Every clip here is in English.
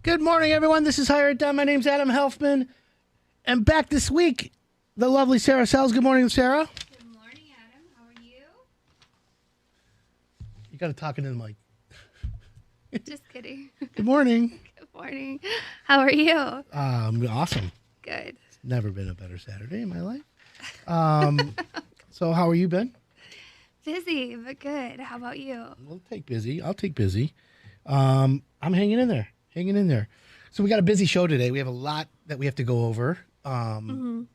Good morning, everyone. This is Hire It Done. My name's Adam Helfman. And back this week, the lovely Sarah Sells. Good morning, Sarah. Good morning, Adam. How are you? You got to talk into the mic. Just kidding. Good morning. Good morning. How are you? Awesome. Good. Never been a better Saturday in my life. So how are you been? Busy, but good. How about you? I'll take busy. I'm hanging in there. So we got a busy show today. We have a lot that we have to go over. And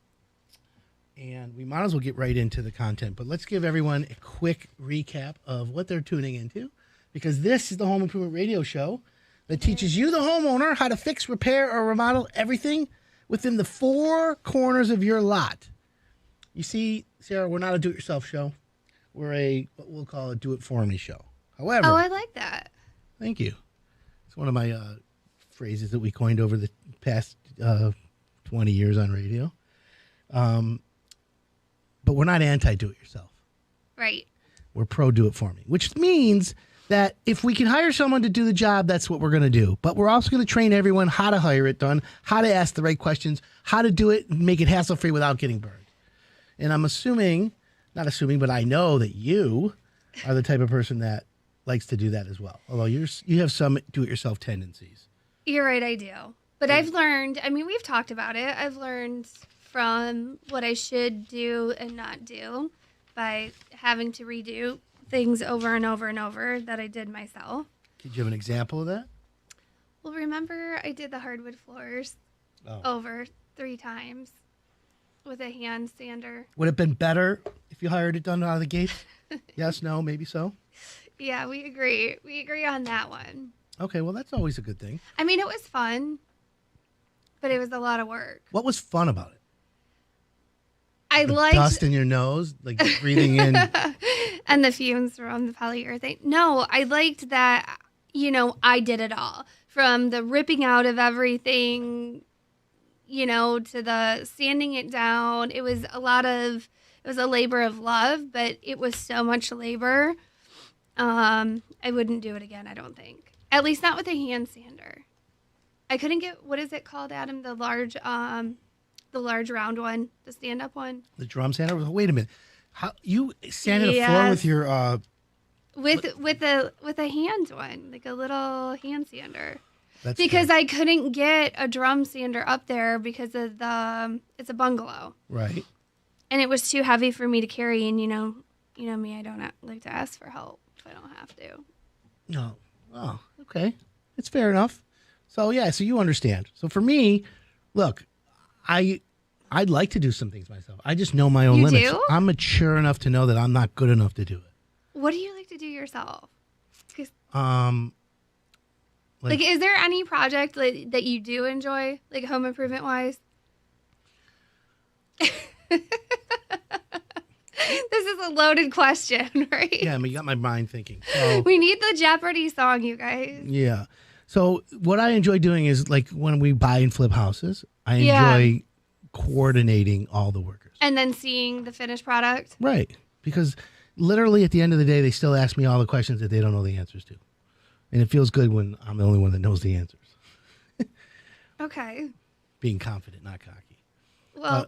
we might as well get right into the content. But let's give everyone a quick recap of what they're tuning into. Because this is the Home Improvement Radio Show that teaches you, the homeowner, how to fix, repair, or remodel everything within the four corners of your lot. You see, Sarah, we're not a do-it-yourself show. We're what we'll call a do-it-for-me show. However... Oh, I like that. Thank you. It's one of my phrases that we coined over the past 20 years on radio. But we're not anti-do-it-yourself. Right. We're pro-do-it-for-me, which means that if we can hire someone to do the job, that's what we're going to do. But we're also going to train everyone how to hire it done, how to ask the right questions, how to do it and make it hassle-free without getting burned. And I'm but I know that you are the type of person that likes to do that as well. Although you have some do-it-yourself tendencies. You're right, I do. But I've learned, we've talked about it. I've learned from what I should do and not do by having to redo things over and over and over that I did myself. Could you have an example of that? Well, remember I did the hardwood floors over 3 times with a hand sander. Would it have been better if you hired it done out of the gate? Yes, no, maybe so? Yeah, we agree. We agree on that one. Okay, well, that's always a good thing. It was fun, but it was a lot of work. What was fun about it? I liked dust in your nose, like breathing in. And the fumes from the polyurethane. No, I liked that, I did it all. From the ripping out of everything, to the sanding it down. It was a labor of love, but it was so much labor. I wouldn't do it again, I don't think. At least not with a hand sander. I couldn't get, what is it called, Adam? The large round one, the stand-up one. The drum sander? Wait a minute. How you sanded a floor with your with a hand one, like a little hand sander. That's because fair. I couldn't get a drum sander up there because of it's a bungalow. Right. And it was too heavy for me to carry, and you know me, I don't like to ask for help if I don't have to. No. Oh, okay. It's fair enough. So you understand. So for me, look, I'd like to do some things myself. I just know my own limits. Do? I'm mature enough to know that I'm not good enough to do it. What do you like to do yourself? Like, is there any project that you do enjoy, like home improvement wise? This is a loaded question, right? Yeah, you got my mind thinking. So, we need the Jeopardy song, you guys. Yeah. So what I enjoy doing is like when we buy and flip houses, I enjoy coordinating all the workers. And then seeing the finished product. Right. Because literally at the end of the day, they still ask me all the questions that they don't know the answers to. And it feels good when I'm the only one that knows the answers. Okay. Being confident, not cocky. Well,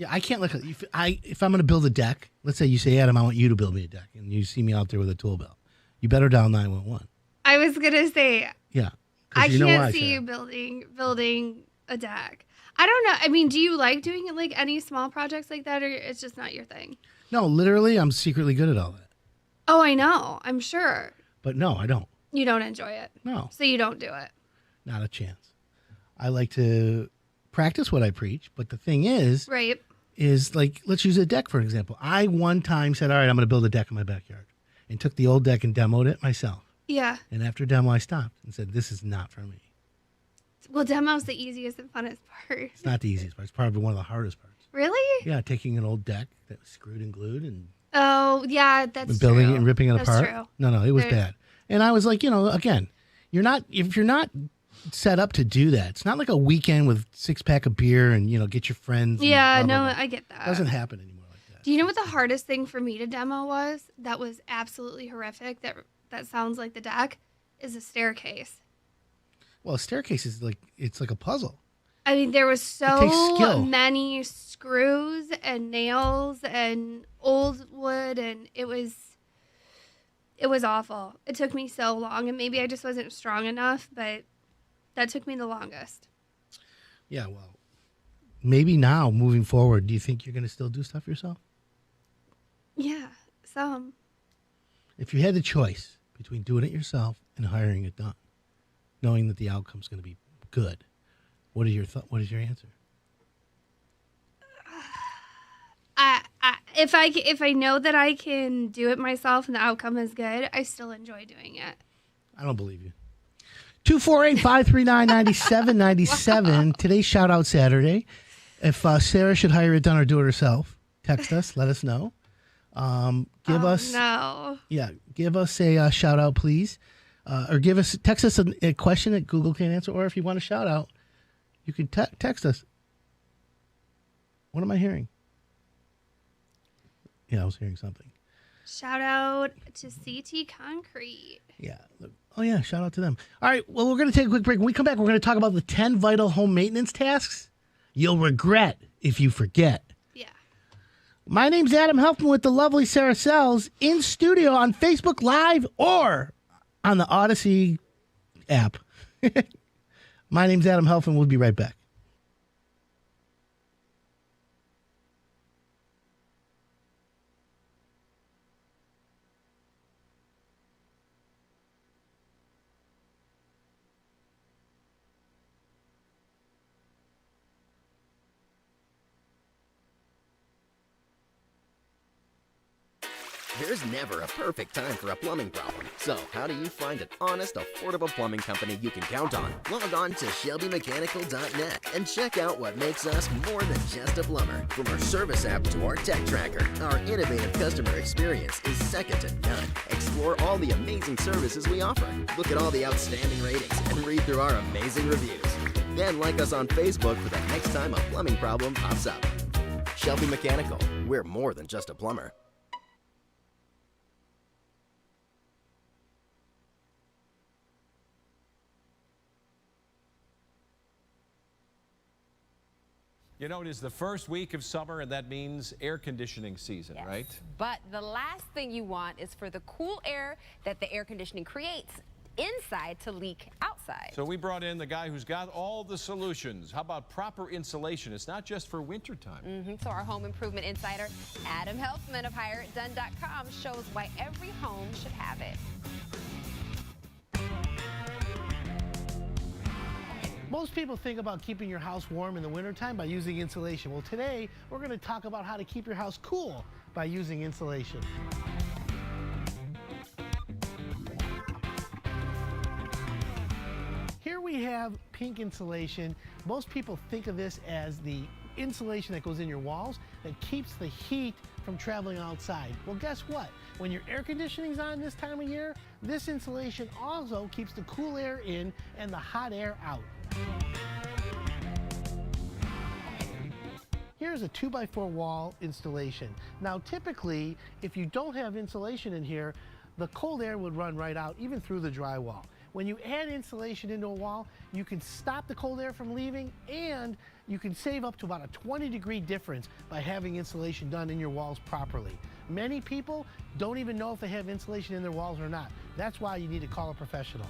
I can't look at if I'm going to build a deck. Let's say you say, Adam, I want you to build me a deck, and you see me out there with a tool belt. You better dial 911. I was gonna say. Yeah. I can't see you building a deck. I don't know. Do you like doing it like any small projects like that, or it's just not your thing? No, literally, I'm secretly good at all that. Oh, I know. I'm sure. But no, I don't. You don't enjoy it. No. So you don't do it. Not a chance. I like to practice what I preach, but the thing is, right, is like, let's use a deck for example. I one time said, all right, I'm going to build a deck in my backyard, and took the old deck and demoed it myself. Yeah. And after demo, I stopped and said, this is not for me. Well, demo's the easiest and funnest part. It's not the easiest part. It's probably one of the hardest parts. Really? Yeah, taking an old deck that was screwed and glued and that's building true. it and ripping it that's apart. True. No, it was bad. And I was like, again, if you're not set up to do that, it's not like a weekend with 6-pack of beer and get your friends. Yeah, and blah, no, blah, blah. I get that. It doesn't happen anymore like that. Do you know what the hardest thing for me to demo was? That was absolutely horrific. That sounds like the deck is a staircase. Well, a staircase is it's like a puzzle. I mean, there was takes so skill. many screws and nails and old wood, and it was awful. It took me so long, and maybe I just wasn't strong enough, but that took me the longest. Yeah, well, maybe now, moving forward, do you think you're going to still do stuff yourself? Yeah, some. If you had the choice between doing it yourself and hiring it done, knowing that the outcome's going to be good, what is your answer? If I know that I can do it myself and the outcome is good, I still enjoy doing it. I don't believe you. 248-539-9797. Wow. Today's shout out Saturday. If Sarah should hire it done or do it herself, text us, let us know. Give us a shout out, please. Or text us a question that Google can't answer. Or if you want a shout out, you can text us. What am I hearing? Yeah, I was hearing something. Shout out to CT Concrete. Yeah. Oh, yeah. Shout out to them. All right. Well, we're going to take a quick break. When we come back, we're going to talk about the 10 vital home maintenance tasks you'll regret if you forget. Yeah. My name's Adam Helfman with the lovely Sarah Sells in studio on Facebook Live or on the Odyssey app. My name's Adam Helfman. We'll be right back. There's never a perfect time for a plumbing problem. So, how do you find an honest, affordable plumbing company you can count on? Log on to ShelbyMechanical.net and check out what makes us more than just a plumber. From our service app to our tech tracker, our innovative customer experience is second to none. Explore all the amazing services we offer. Look at all the outstanding ratings and read through our amazing reviews. Then like us on Facebook for the next time a plumbing problem pops up. Shelby Mechanical, we're more than just a plumber. You know, it is the first week of summer, and that means air conditioning season, yes. Right? But the last thing you want is for the cool air that the air conditioning creates inside to leak outside. So we brought in the guy who's got all the solutions. How about proper insulation? It's not just for wintertime. So our home improvement insider, Adam Helfman of HireItDone.com, shows why every home should have it. Most people think about keeping your house warm in the wintertime by using insulation. Well, today we're going to talk about how to keep your house cool by using insulation. Here we have pink insulation. Most people think of this as the insulation that goes in your walls that keeps the heat from traveling outside. Well, guess what? When your air conditioning's on this time of year, this insulation also keeps the cool air in and the hot air out. Here's a 2x4 wall installation. Now, typically, if you don't have insulation in here, the cold air would run right out, even through the drywall. When you add insulation into a wall, you can stop the cold air from leaving, and you can save up to about a 20-degree difference by having insulation done in your walls properly. Many people don't even know if they have insulation in their walls or not. That's why you need to call a professional.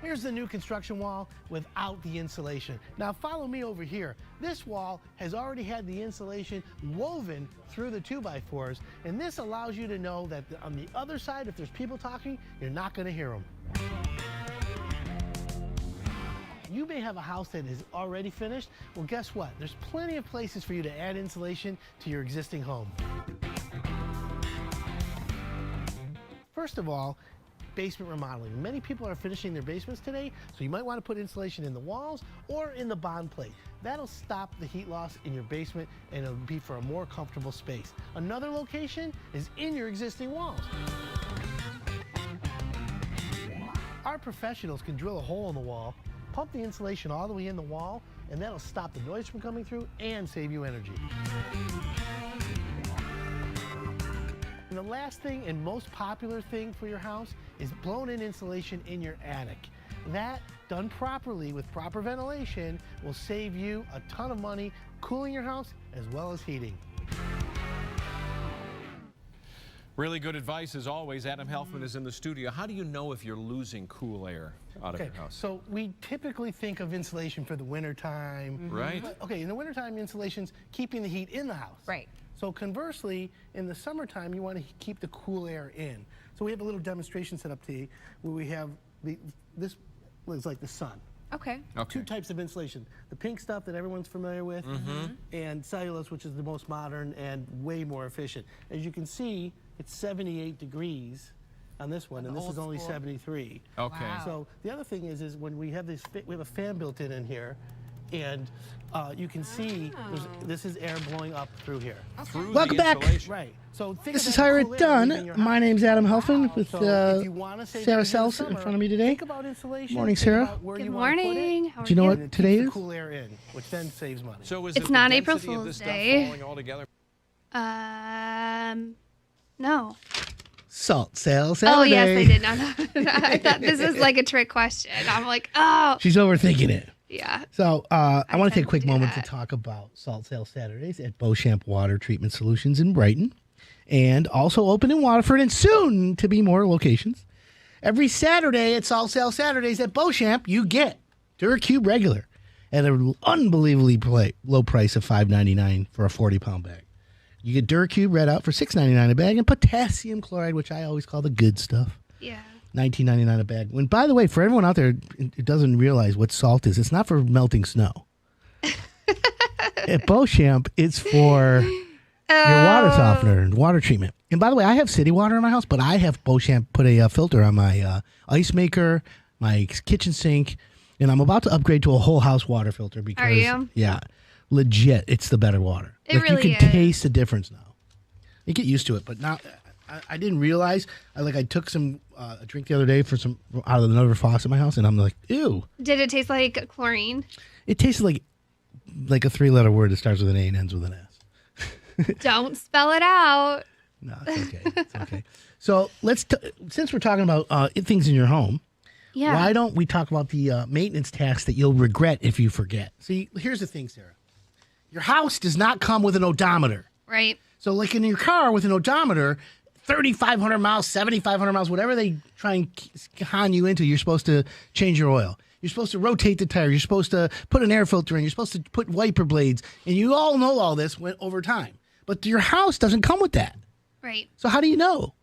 Here's the new construction wall without the insulation. Now follow me over here. This wall has already had the insulation woven through the 2x4s, and this allows you to know that on the other side, if there's people talking, you're not going to hear them. You may have a house that is already finished. Well, guess what? There's plenty of places for you to add insulation to your existing home. First of all, basement remodeling. Many people are finishing their basements today, so you might want to put insulation in the walls or in the bond plate. That'll stop the heat loss in your basement, and it'll be for a more comfortable space. Another location is in your existing walls. Our professionals can drill a hole in the wall, pump the insulation all the way in the wall, and that'll stop the noise from coming through and save you energy. And the last thing and most popular thing for your house is blown-in insulation in your attic. That, done properly with proper ventilation, will save you a ton of money cooling your house as well as heating. Really good advice as always. Adam Helfman is in the studio. How do you know if you're losing cool air out of your house? So we typically think of insulation for the wintertime. Right. But, okay, in the wintertime, insulation's keeping the heat in the house. Right. So conversely, in the summertime, you want to keep the cool air in. So we have a little demonstration set up today where we have this looks like the sun. Okay. Two types of insulation. The pink stuff that everyone's familiar with, and cellulose, which is the most modern and way more efficient. As you can see, it's 78 degrees on this one, and this is only 73. Okay. Wow. So the other thing is when we have we have a fan built in here, and you can see this is air blowing up through here. Through Welcome the back. insulation. Right. So think This of is that How cool It air leaving Done. your My house. name's Adam Helfman with So if you wanna save Sarah energy in the Sells in summer, front of me today. Think about insulation. Morning, think Sarah. about where Good you wanna put it, morning. How are Do you know and what it today keeps the is? cool air in, which then saves money. So is It's it not the April density of Fool's this stuff Day. falling altogether? No. Salt Sale Oh, Saturday. yes, I did not know. I thought this was like a trick question. I'm like, oh, She's overthinking it. yeah. So I want to take a tend quick to do moment to that. talk about Salt Sale Saturdays at Beauchamp Water Treatment Solutions in Brighton, and also open in Waterford and soon to be more locations. Every Saturday at Salt Sale Saturdays at Beauchamp, you get Duracube regular at an unbelievably low price of $5.99 for a 40-pound bag. You get Duracube red out for $6.99 a bag, and potassium chloride, which I always call the good stuff, Yeah. $19.99 a bag. When, by the way, for everyone out there who doesn't realize what salt is, it's not for melting snow. At Beauchamp, it's for your water softener and water treatment. And by the way, I have city water in my house, but I have Beauchamp put a filter on my ice maker, my kitchen sink, and I'm about to upgrade to a whole house water filter because, Are you? yeah, legit, it's the better water. It really you can is. taste the difference now. You get used to it, but now I didn't realize. I took some a drink the other day for some out of another faucet in my house, and I'm like, ew. Did it taste like chlorine? It tastes like a 3-letter word that starts with an A and ends with an S. Don't spell it out. No, it's okay. It's okay. So since we're talking about things in your home, Yeah. why don't we talk about the maintenance tasks that you'll regret if you forget? See, here's the thing, Sarah. Your house does not come with an odometer. Right. So like in your car with an odometer, 3,500 miles, 7,500 miles, whatever they try and con you into, you're supposed to change your oil. You're supposed to rotate the tire. You're supposed to put an air filter in. You're supposed to put wiper blades. And you all know all this went over time. But your house doesn't come with that. Right. So how do you know?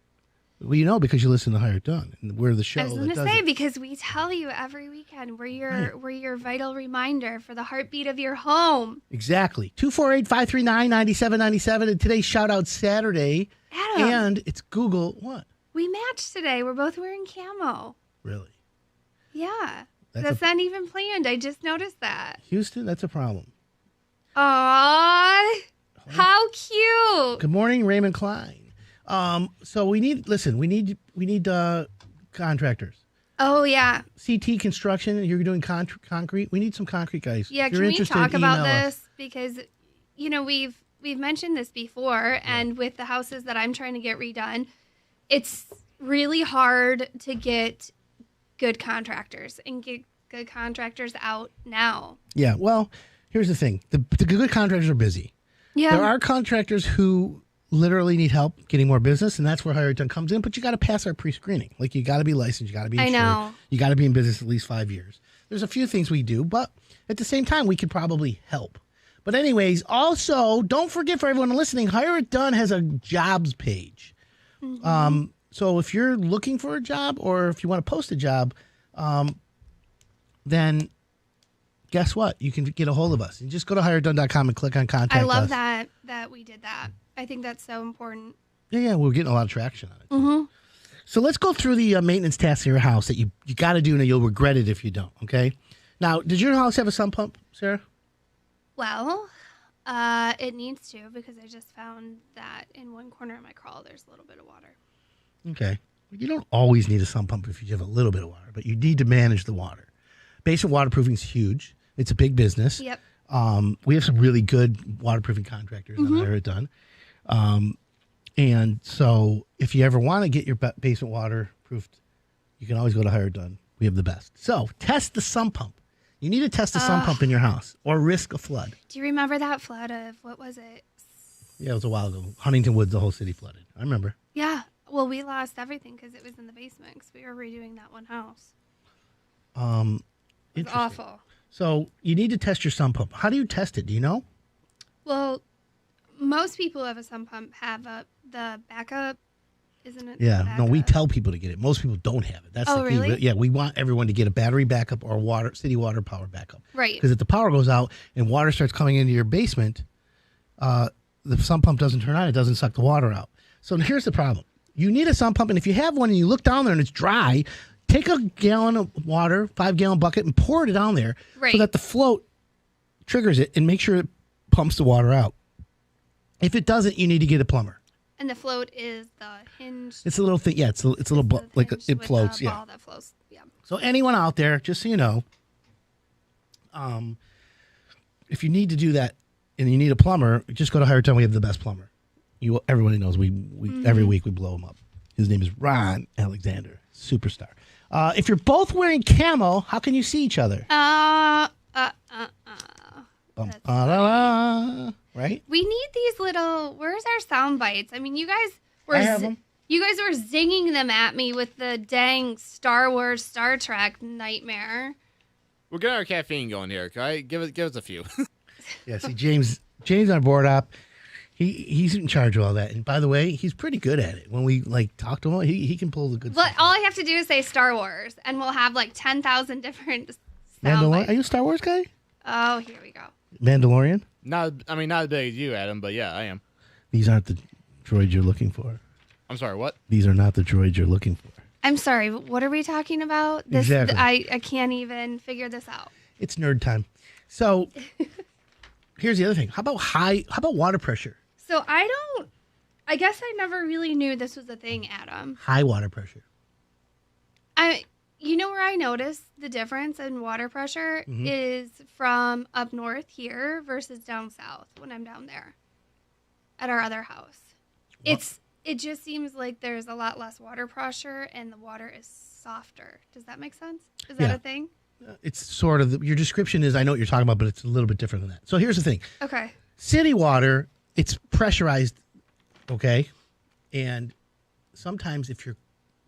Well, you know because you listen to How It Done. And we're the show I was that going to does say, it. because we tell you every weekend, we're your vital reminder for the heartbeat of your home. Exactly. 248-539-9797. And today's shout out Saturday. Adam, And it's Google what? we matched today. We're both wearing camo. Really? Yeah. That's That's not even planned. I just noticed that. Houston, that's a problem. Aww. How cute. Good morning, Raymond Klein. So we need contractors. Oh, yeah. CT construction, you're doing concrete. We need some concrete guys. Yeah, If you're can we interested, talk about email us. this? Because, we've mentioned this before, and with the houses that I'm trying to get redone, it's really hard to get good contractors and get good contractors out now. Yeah, well, here's the thing. The good contractors are busy. Yeah. There are contractors who literally need help getting more business, and that's where Hire It Done comes in, but you got to pass our pre-screening. Like, you got to be licensed, you got to be I insured. know. You got to be in business at least 5 years. There's a few things we do, but at the same time, we could probably help. But anyways, also, don't forget for everyone listening, Hire It Done has a jobs page. Mm-hmm. So if you're looking for a job or if you want to post a job, then guess what? You can get a hold of us. You just go to hireitdone.com and click on contact I love us. that we did that. I think that's so important. Yeah, we're getting a lot of traction on it. Mm-hmm. So let's go through the maintenance tasks of your house that you got to do, and you'll regret it if you don't, okay? Now, did your house have a sump pump, Sarah? Well, it needs to, because I just found that in one corner of my crawl, there's a little bit of water. Okay. You don't always need a sump pump if you have a little bit of water, but you need to manage the water. Basement waterproofing is huge. It's a big business. Yep. We have some really good waterproofing contractors on Hire It Done. And so if you ever want to get your basement waterproofed, you can always go to Higher Done. We have the best. So test the sump pump. You need to test the sump pump in your house or risk a flood. Do you remember that flood of, what was it? Yeah, it was a while ago. Huntington Woods, the whole city flooded. I remember. Yeah. Well, we lost everything because it was in the basement because we were redoing that one house. It was awful. So you need to test your sump pump. How do you test it? Do you know? Well, most people who have a sump pump have the backup, isn't it? Yeah. No, we tell people to get it. Most people don't have it. That's the key. Really? Yeah, we want everyone to get a battery backup or city water power backup. Right. Because if the power goes out and water starts coming into your basement, the sump pump doesn't turn on. It doesn't suck the water out. So here's the problem. You need a sump pump, and if you have one and you look down there and it's dry, take a gallon of water, 5-gallon bucket, and pour it down there so that the float triggers it and make sure it pumps the water out. If it doesn't, you need to get a plumber. And the float is the hinge. It's a little thing. Yeah, it's a little like it floats. The Yeah. ball that floats. Yeah. So anyone out there, just so you know, if you need to do that and you need a plumber, just go to Higher Town. We have the best plumber. Everybody knows we every week we blow him up. His name is Ron Alexander, superstar. If you're both wearing camo, how can you see each other? Right? We need these little. Where's our sound bites? I mean, you guys were. I have them. You guys were zinging them at me with the dang Star Wars, Star Trek nightmare. We're getting our caffeine going here. Okay, give us a few. Yeah. See, James on board op. He's in charge of all that. And by the way, he's pretty good at it. When we talk to him, he can pull the good Well, stuff. all I have to do is say Star Wars, and we'll have 10,000 different sound Mandalorian? bites. Are you a Star Wars guy? Oh, here we go. Mandalorian? Not as big as you, Adam, but yeah, I am. These aren't the droids you're looking for. I'm sorry, what? These are not the droids you're looking for. I'm sorry. What are we talking about? This Exactly. I can't even figure this out. It's nerd time. So here's the other thing. How about water pressure? So I guess I never really knew this was a thing, Adam. High water pressure. You know where I noticed the difference in water pressure is from up north here versus down south when I'm down there at our other house. It just seems like there's a lot less water pressure and the water is softer. Does that make sense? Is that a thing? It's sort of your description is I know what you're talking about, but it's a little bit different than that. So here's the thing. Okay. City water, it's pressurized, okay? And sometimes if you're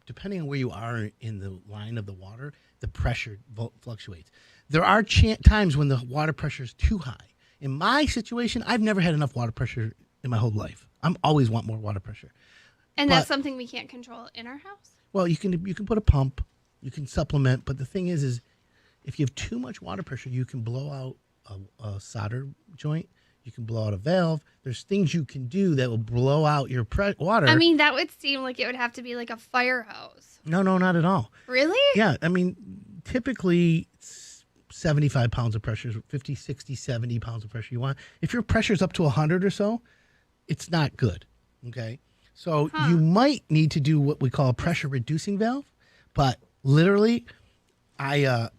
depending on where you are in the line of the water, the pressure fluctuates. There are times when the water pressure is too high. In my situation, I've never had enough water pressure in my whole life. I'm always want more water pressure. And that's something we can't control in our house? Well, you can put a pump, you can supplement, but the thing is if you have too much water pressure, you can blow out a solder joint. You can blow out a valve. There's things you can do that will blow out your water. I mean, that would seem like it would have to be like a fire hose. No, not at all. Really? Yeah, I mean, typically it's 75 pounds of pressure, 50, 60, 70 pounds of pressure you want. If your pressure's up to 100 or so, it's not good, okay? So you might need to do what we call a pressure reducing valve, but literally, I've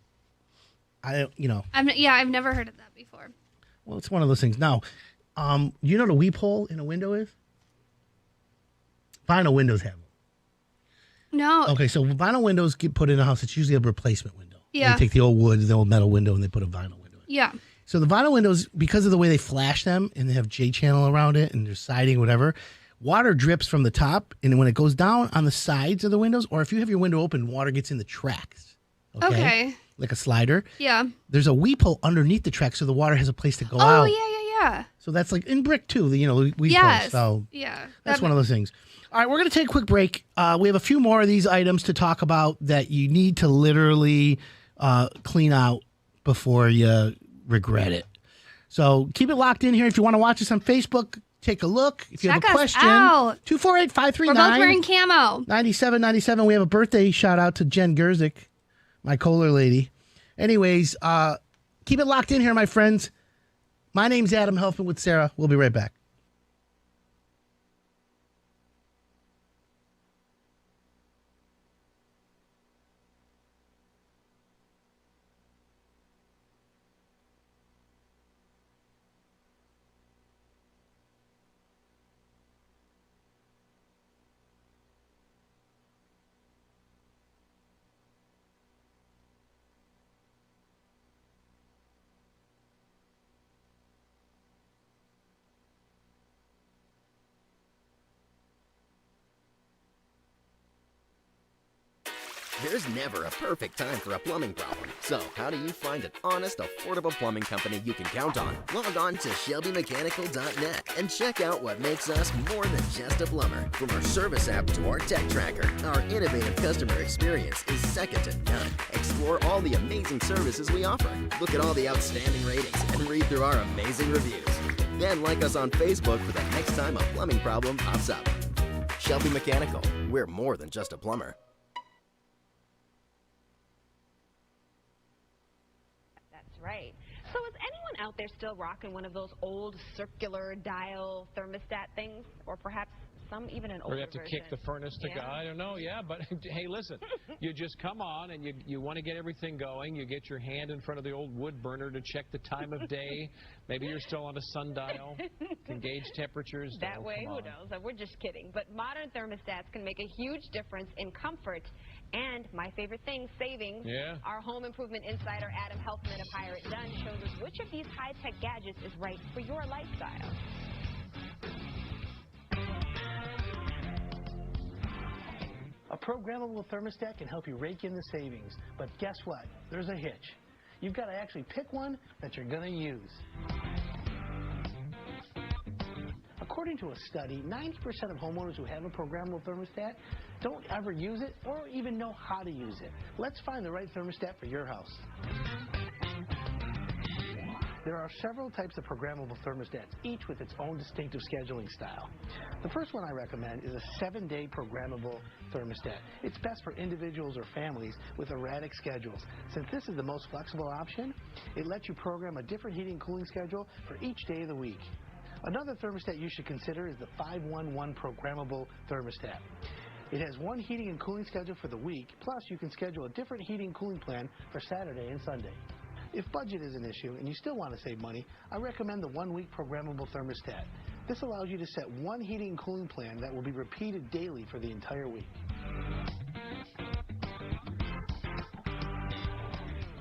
never heard of that before. Well, it's one of those things. Now, you know what a weep hole in a window is? Vinyl windows have them. No. Okay, so vinyl windows get put in a house. It's usually a replacement window. Yeah. They take the old wood, the old metal window, and they put a vinyl window in. Yeah. So the vinyl windows, because of the way they flash them, and they have J-channel around it, and there's siding, whatever, water drips from the top, and when it goes down on the sides of the windows, or if you have your window open, water gets in the tracks. Okay. Like a slider. Yeah. There's a weep hole underneath the track, so the water has a place to go Oh, out. yeah. So that's like in brick too. Weep Yes. holes. So yeah. that's one of those things. All right, we're going to take a quick break. We have a few more of these items to talk about that you need to literally clean out before you regret it. So keep it locked in here. If you want to watch us on Facebook, take a look. If you have a question, out. 248-539. We're both wearing camo. 9797. We have a birthday shout out to Jen Gerzik, my Kohler lady. Anyways, keep it locked in here, my friends. My name's Adam Helfman with Sarah. We'll be right back. There's never a perfect time for a plumbing problem. So, how do you find an honest, affordable plumbing company you can count on? Log on to ShelbyMechanical.net and check out what makes us more than just a plumber. From our service app to our tech tracker, our innovative customer experience is second to none. Explore all the amazing services we offer. Look at all the outstanding ratings and read through our amazing reviews. Then like us on Facebook for the next time a plumbing problem pops up. Shelby Mechanical. We're more than just a plumber. That's right. So is anyone out there still rocking one of those old circular dial thermostat things? Or perhaps some even an older Or you have to version? kick the furnace to go. I don't know, yeah, but hey, listen, you just come on and you want to get everything going. You get your hand in front of the old wood burner to check the time of day. Maybe you're still on a sundial. Can gauge temperatures. That way, who knows? We're just kidding. But modern thermostats can make a huge difference in comfort and, my favorite thing, savings. Yeah. Our home improvement insider, Adam Helfman of Hire It Done, shows us which of these high-tech gadgets is right for your lifestyle. A programmable thermostat can help you rake in the savings, but guess what? There's a hitch. You've got to actually pick one that you're going to use. According to a study, 90% of homeowners who have a programmable thermostat don't ever use it or even know how to use it. Let's find the right thermostat for your house. There are several types of programmable thermostats, each with its own distinctive scheduling style. The first one I recommend is a 7-day programmable thermostat. It's best for individuals or families with erratic schedules. Since this is the most flexible option, it lets you program a different heating and cooling schedule for each day of the week. Another thermostat you should consider is the 511 programmable thermostat. It has one heating and cooling schedule for the week, plus you can schedule a different heating and cooling plan for Saturday and Sunday. If budget is an issue and you still want to save money, I recommend the 1-week programmable thermostat. This allows you to set one heating and cooling plan that will be repeated daily for the entire week.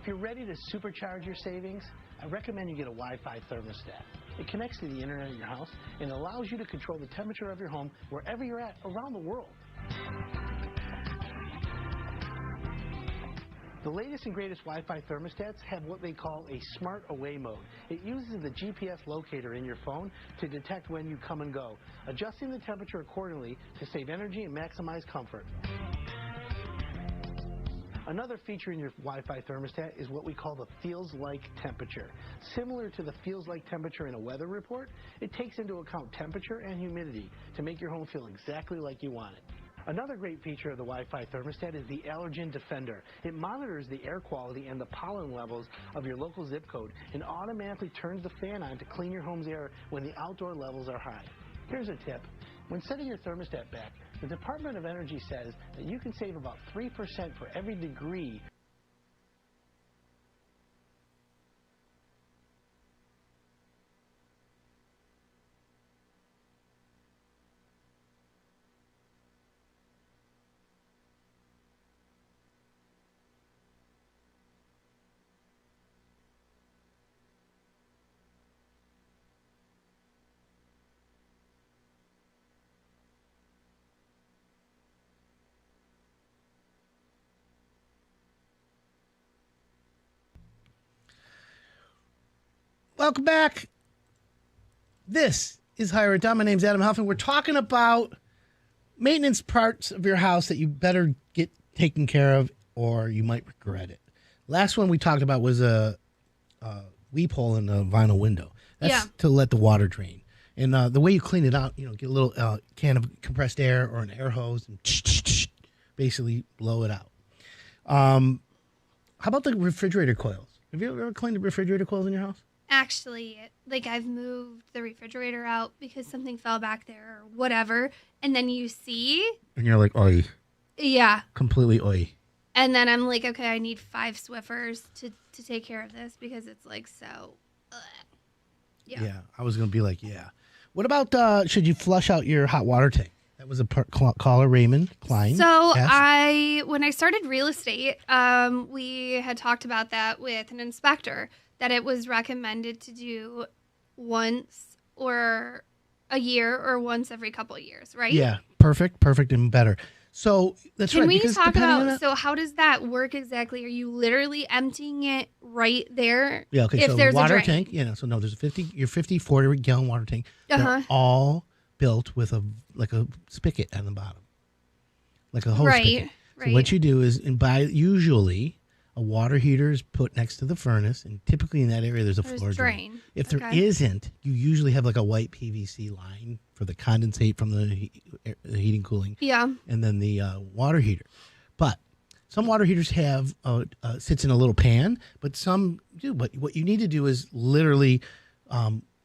If you're ready to supercharge your savings, I recommend you get a Wi-Fi thermostat. It connects to the internet in your house and allows you to control the temperature of your home wherever you're at around the world. The latest and greatest Wi-Fi thermostats have what they call a smart away mode. It uses the GPS locator in your phone to detect when you come and go, adjusting the temperature accordingly to save energy and maximize comfort. Another feature in your Wi-Fi thermostat is what we call the feels like temperature. Similar to the feels like temperature in a weather report, it takes into account temperature and humidity to make your home feel exactly like you want it. Another great feature of the Wi-Fi thermostat is the Allergen Defender. It monitors the air quality and the pollen levels of your local zip code and automatically turns the fan on to clean your home's air when the outdoor levels are high. Here's a tip. When setting your thermostat back, the Department of Energy says that you can save about 3% for every degree. Welcome back. This is Hire It Done. My name's Adam Helfman. We're talking about maintenance parts of your house that you better get taken care of or you might regret it. Last one we talked about was a weep hole in the vinyl window. That's to let the water drain. And the way you clean it out, get a little can of compressed air or an air hose and basically blow it out. How about the refrigerator coils? Have you ever cleaned the refrigerator coils in your house? Actually, I've moved the refrigerator out because something fell back there or whatever, and then you see. And you're like, oi. Yeah. Completely oi. And then I'm like, okay, I need 5 Swiffers to take care of this because it's like so. Yeah, I was going to be like, yeah. What about should you flush out your hot water tank? That was a caller, Raymond Klein. So when I started real estate, we had talked about that with an inspector, that it was recommended to do once or a year or once every couple of years, right? Yeah, perfect and better. So that's Can right. we because talk depending on about, that- so how does that work exactly? Are you literally emptying it right there? Yeah, okay. If So there's water a drain? tank. Yeah, so no, there's your 54-gallon water tank. Uh-huh. They're all built with a spigot on the bottom, like a hose spigot. So what you do is, usually a water heater is put next to the furnace, and typically in that area there's a floor drain. If there isn't, you usually have like a white PVC line for the condensate from the heating cooling. Yeah. And then the water heater. But some water heaters have sits in a little pan, but some do. But what you need to do is literally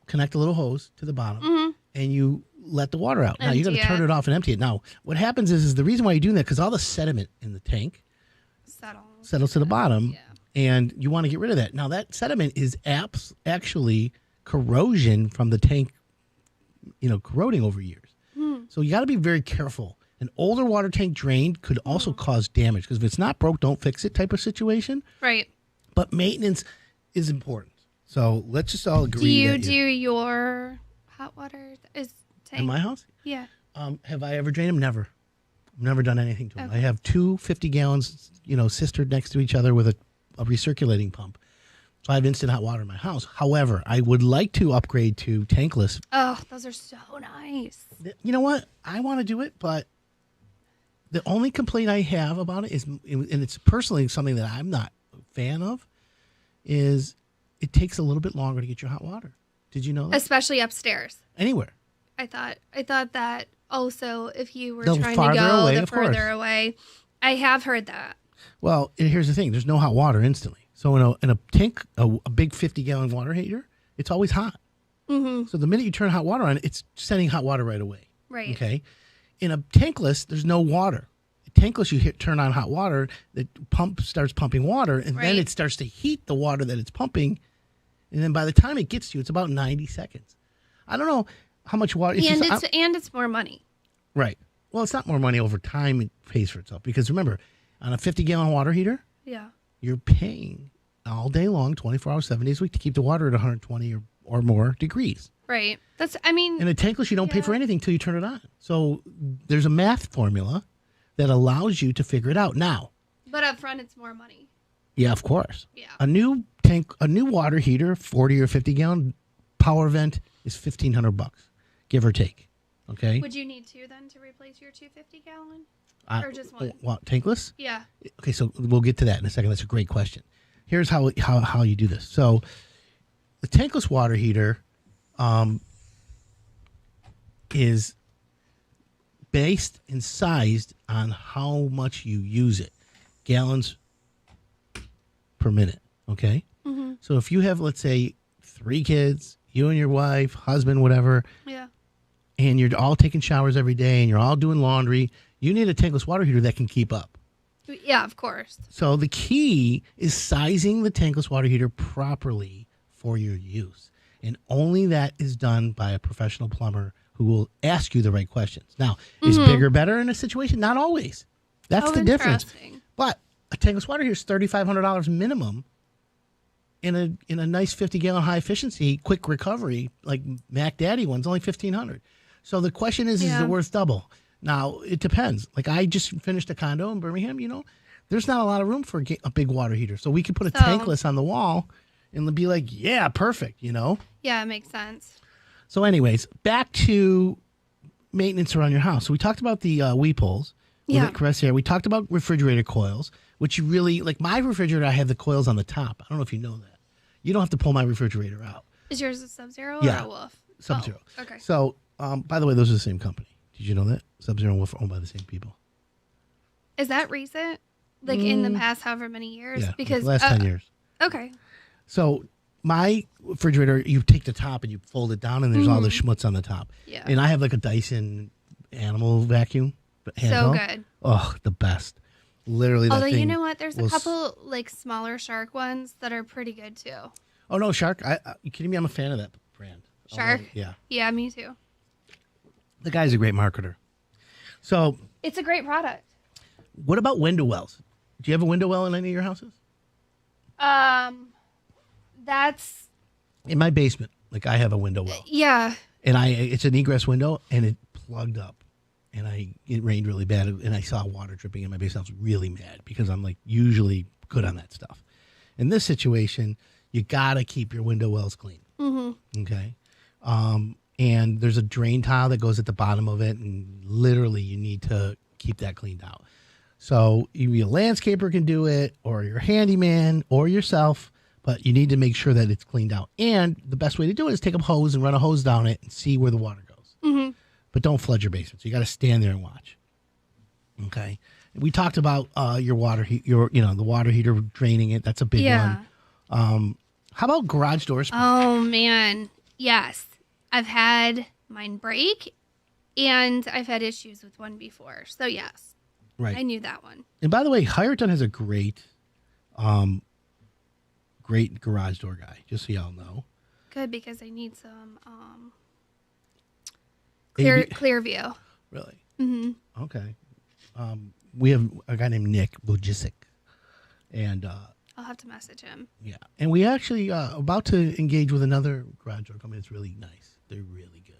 connect a little hose to the bottom, and you let the water out. Now you got to turn it off and empty it. Now what happens is the reason why you're doing that, because all the sediment in the tank settles to the bottom, and you want to get rid of that. Now that sediment is actually corrosion from the tank, corroding over years. So you got to be very careful. An older water tank drain could also cause damage, because if it's not broke, don't fix it type of situation. Right. But maintenance is important. So let's just all agree. Do you do your hot water tank in my house? Yeah. Have I ever drained them? Never. I've never done anything to them. Okay. I have two 50 gallons, sistered next to each other with a recirculating pump. So I have instant hot water in my house. However, I would like to upgrade to tankless. Oh, those are so nice. You know what? I want to do it, but the only complaint I have about it is, and it's personally something that I'm not a fan of, is it takes a little bit longer to get your hot water. Did you know that? Especially upstairs. Anywhere. I thought that also if you were The trying to farther go away, the of course. further away. I have heard that. Well, here's the thing. There's no hot water instantly. So in a tank, a big 50-gallon water heater, it's always hot. Mm-hmm. So the minute you turn hot water on, it's sending hot water right away. Right. Okay. In a tankless, there's no water. Tankless, you turn on hot water, the pump starts pumping water, and then it starts to heat the water that it's pumping. And then by the time it gets to you, it's about 90 seconds. I don't know how much water. It's more money. Right. Well, it's not more money over time. It pays for itself. Because remember, on a 50-gallon water heater, you're paying all day long, 24 hours, 7 days a week, to keep the water at 120 or more degrees. Right. In a tankless, you don't pay for anything until you turn it on. So there's a math formula that allows you to figure it out now. But up front, it's more money. Yeah, of course. Yeah. A new water heater, 40 or 50-gallon power vent is $1,500, give or take. Okay. Would you need two then to replace your 250-gallon? Or just one? What, tankless? Yeah. Okay, so we'll get to that in a second. That's a great question. Here's how you do this. So the tankless water heater is based and sized on how much you use it, gallons per minute. Okay. Mm-hmm. So if you have, let's say, 3 kids, you and your wife, husband, whatever, and you're all taking showers every day and you're all doing laundry, you need a tankless water heater that can keep up. Yeah, of course. So the key is sizing the tankless water heater properly for your use. And only that is done by a professional plumber who will ask you the right questions. Now, is bigger better in a situation? Not always. That's the difference. But a tankless water heater is $3,500 minimum in a nice 50-gallon high efficiency, quick recovery, like Mac Daddy one's only $1,500. So the question is it worth double? Now, it depends. Like, I just finished a condo in Birmingham, there's not a lot of room for a big water heater. So we could put a tankless on the wall and be like, yeah, perfect, Yeah, it makes sense. So anyways, back to maintenance around your house. So we talked about the weep holes. Caress air. We talked about refrigerator coils, which you really, like my refrigerator, I have the coils on the top. I don't know if you know that. You don't have to pull my refrigerator out. Is yours a Sub-Zero or a Wolf? Sub-Zero. Oh, okay. So, by the way, those are the same company. Did you know that? Sub-Zero and Wolf are owned by the same people. Is that recent? Like in the past however many years? Yeah, because the last 10 years. Okay. So my refrigerator, you take the top and you fold it down and there's all the schmutz on the top. Yeah. And I have like a Dyson animal vacuum. So good. Oh, the best. Literally, although that thing you know what, there's a couple like smaller Shark ones that are pretty good too. Oh no, Shark! You kidding me? I'm a fan of that brand. Shark. Yeah. Yeah, me too. The guy's a great marketer. So it's a great product. What about window wells? Do you have a window well in any of your houses? That's in my basement. Like I have a window well. Yeah. And it's an egress window, and it plugged up. and it rained really bad, and I saw water dripping in my basement. I was really mad because I'm like usually good on that stuff. In this situation, you gotta keep your window wells clean. Mm-hmm. Okay, and there's a drain tile that goes at the bottom of it, and literally you need to keep that cleaned out. So your landscaper can do it, or your handyman, or yourself, but you need to make sure that it's cleaned out. And the best way to do it is take a hose and run a hose down it and see where the water goes. Mm-hmm. But don't flood your basement. So you got to stand there and watch. Okay. We talked about your water the water heater draining it. That's a big one. How about garage doors? Oh man, yes. I've had mine break, and I've had issues with one before. So yes, right. I knew that one. And by the way, Hireton has a great garage door guy. Just so y'all know. Good, because I need some clear view. Really? Mm-hmm. Okay. We have a guy named Nick Bujicic, and I'll have to message him. Yeah, and we actually about to engage with another garage door company. It's really nice. They're really good.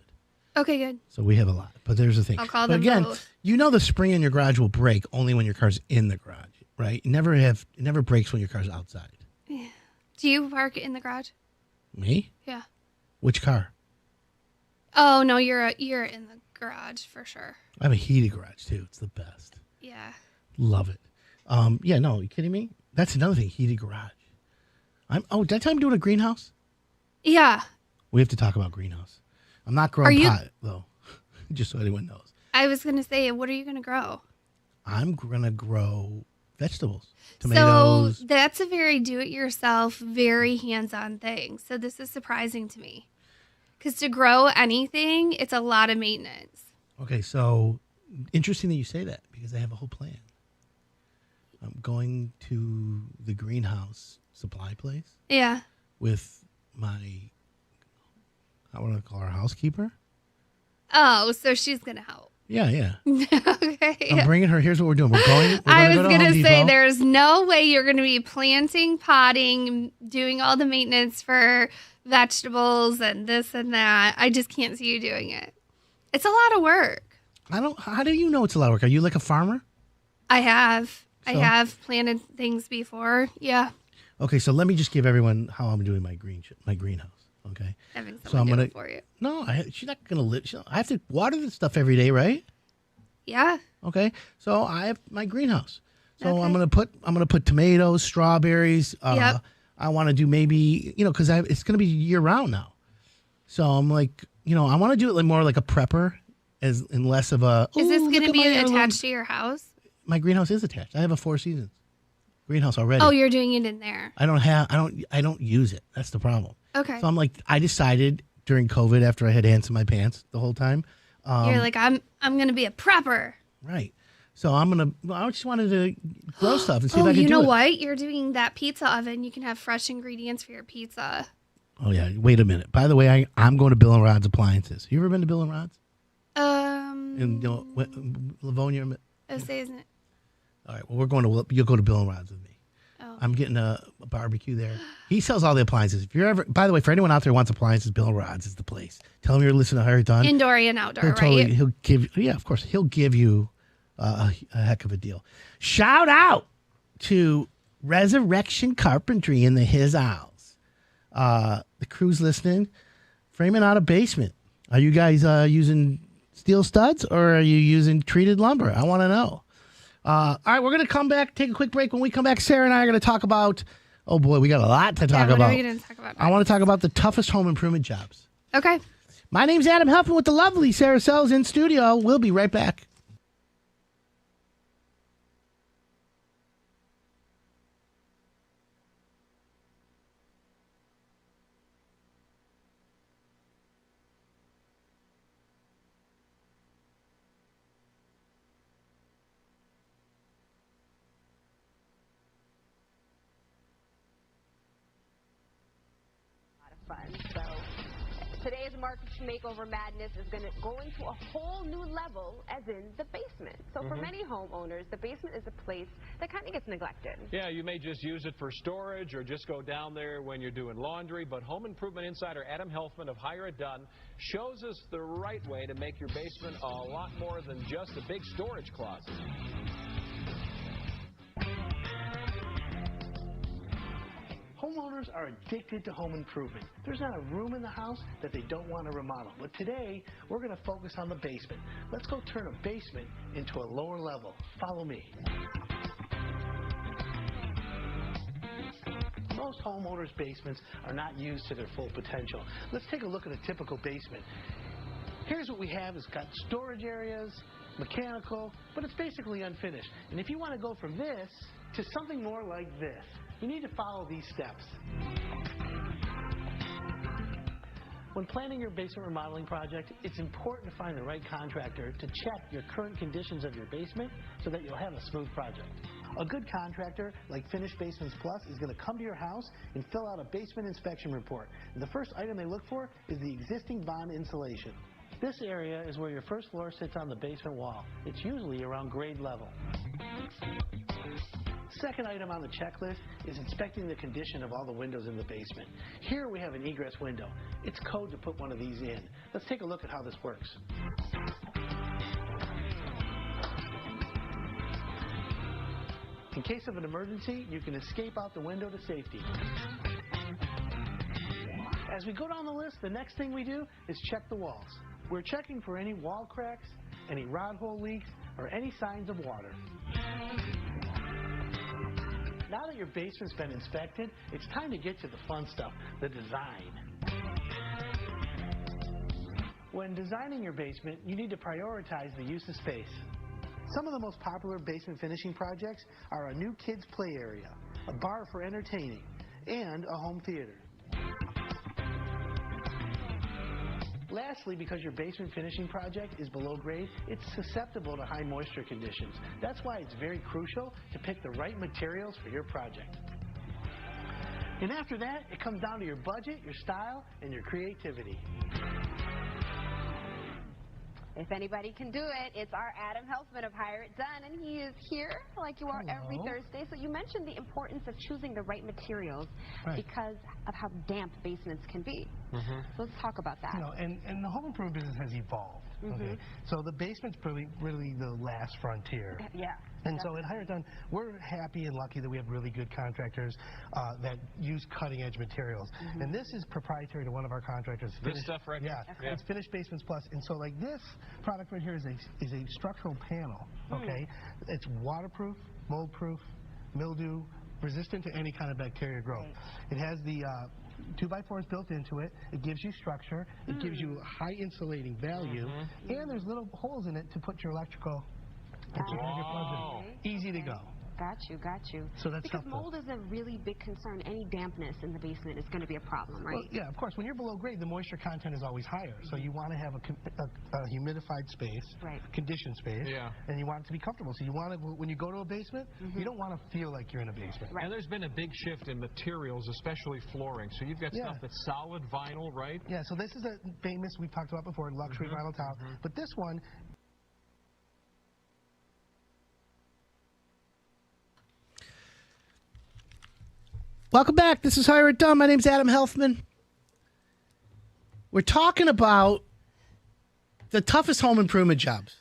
Okay, good. So we have a lot, but there's the thing. I'll call but them again, both. You know the spring in your garage will break only when your car's in the garage, right? It never breaks when your car's outside. Yeah. Do you park in the garage? Me? Yeah. Which car? Oh no, you're in the garage for sure. I have a heated garage too. It's the best. Yeah. Love it. Yeah, no, are you kidding me? That's another thing, heated garage. Did I tell you I'm doing a greenhouse? Yeah. We have to talk about greenhouse. I'm not growing pot, though, just so anyone knows. I was going to say, what are you going to grow? I'm going to grow vegetables, tomatoes. So that's a very do-it-yourself, very hands-on thing. So this is surprising to me. Because to grow anything, it's a lot of maintenance. Okay, so interesting that you say that, because I have a whole plan. I'm going to the greenhouse supply place. Yeah. With I want to call her housekeeper. Oh, so she's going to help. Yeah. Okay. I'm bringing her. Here's what we're doing. I was going to say, there's no way you're going to be planting, potting, doing all the maintenance for vegetables and this and that. I just can't see you doing it. It's a lot of work. How do you know it's a lot of work? Are you like a farmer? I have. I have planted things before. Yeah. Okay, so let me just give everyone how I'm doing my greenhouse. Okay. Having someone do it for you. No, she's not gonna live. I have to water this stuff every day, right? Yeah. Okay, so I have my greenhouse. So okay. I'm gonna put tomatoes, strawberries. Yep. I want to do maybe because it's gonna be year round now. So I'm like I want to do it more like a prepper, and less of a. Is this gonna be attached to your house? My greenhouse is attached. I have a 4 seasons greenhouse already. Oh, you're doing it in there. I don't use it. That's the problem. Okay. So I'm like, I decided during COVID, after I had ants in my pants the whole time. You're like, I'm gonna be a prepper. Right. So I just wanted to grow stuff and see if I could do it. You know what? You're doing that pizza oven. You can have fresh ingredients for your pizza. Oh yeah. Wait a minute. By the way, I'm going to Bill and Rod's Appliances. You ever been to Bill and Rod's? In Livonia. Osage, isn't it? All right. Well, you'll go to Bill and Rod's with me. Oh. I'm getting a barbecue there. He sells all the appliances. If you're ever, by the way, for anyone out there who wants appliances, Bill and Rod's is the place. Tell him you're listening to Harry Dunn. Indoor and outdoor, He'll give. Yeah, of course. He'll give you a heck of a deal. Shout out to Resurrection Carpentry in the His Isles. The crew's listening. Framing out a basement. Are you guys using steel studs or are you using treated lumber? I want to know. All right, we're going to come back, take a quick break. When we come back, Sarah and I are going to talk about, oh boy, we got a lot to talk about. What are we going to talk about? I want to talk about the toughest home improvement jobs. Okay. My name's Adam Helfman with the lovely Sarah Sells in studio. We'll be right back. So today's market makeover madness is going to go into a whole new level, as in the basement. So So for many homeowners, the basement is a place that kind of gets neglected. Yeah, you may just use it for storage or just go down there when you're doing laundry, but home improvement insider Adam Helfman of Hire It Done shows us the right way to make your basement a lot more than just a big storage closet. Homeowners are addicted to home improvement. There's not a room in the house that they don't want to remodel. But today, we're going to focus on the basement. Let's go turn a basement into a lower level. Follow me. Most homeowners' basements are not used to their full potential. Let's take a look at a typical basement. Here's what we have. It's got storage areas, mechanical, but it's basically unfinished. And if you want to go from this to something more like this, you need to follow these steps. When planning your basement remodeling project, it's important to find the right contractor to check your current conditions of your basement so that you'll have a smooth project. A good contractor, like Finished Basements Plus, is going to come to your house and fill out a basement inspection report. And the first item they look for is the existing bond insulation. This area is where your first floor sits on the basement wall. It's usually around grade level. Second item on the checklist is inspecting the condition of all the windows in the basement. Here we have an egress window. It's code to put one of these in. Let's take a look at how this works. In case of an emergency, you can escape out the window to safety. As we go down the list, the next thing we do is check the walls. We're checking for any wall cracks, any rod hole leaks, or any signs of water. Now that your basement's been inspected, it's time to get to the fun stuff, the design. When designing your basement, you need to prioritize the use of space. Some of the most popular basement finishing projects are a new kids' play area, a bar for entertaining, and a home theater. Lastly, because your basement finishing project is below grade, it's susceptible to high moisture conditions. That's why it's very crucial to pick the right materials for your project. And after that, it comes down to your budget, your style, and your creativity. If anybody can do it, it's our Adam Helfman of Hire It Done, and he is here like you are every Thursday. So you mentioned the importance of choosing the right materials because of how damp basements can be. So let's talk about that. You know, and the home improvement business has evolved. Okay, so the basement's really the last frontier. Yeah. And so at Hire It Done, we're happy and lucky that we have really good contractors that use cutting-edge materials. And this is proprietary to one of our contractors. Good stuff right here. Yeah, it's Finished Basements Plus. And so like this product right here is a structural panel, okay? It's waterproof, mold-proof, mildew, resistant to any kind of bacteria growth. It has the 2x4s built into it. It gives you structure. It gives you high insulating value. And there's little holes in it to put your electrical. Easy to go. Got you. So that's because helpful. mold is a really big concern. Any dampness in the basement is going to be a problem, right? Well, yeah, of course. When you're below grade, the moisture content is always higher. So you want to have a humidified space, conditioned space, and you want it to be comfortable. So you want to, when you go to a basement, you don't want to feel like you're in a basement. And there's been a big shift in materials, especially flooring. So you've got stuff that's solid vinyl, right? Yeah, so this is a famous, we've talked about before, luxury vinyl tile. But this one, welcome back. This is Hire It Done. My name's Adam Helfman. We're talking about the toughest home improvement jobs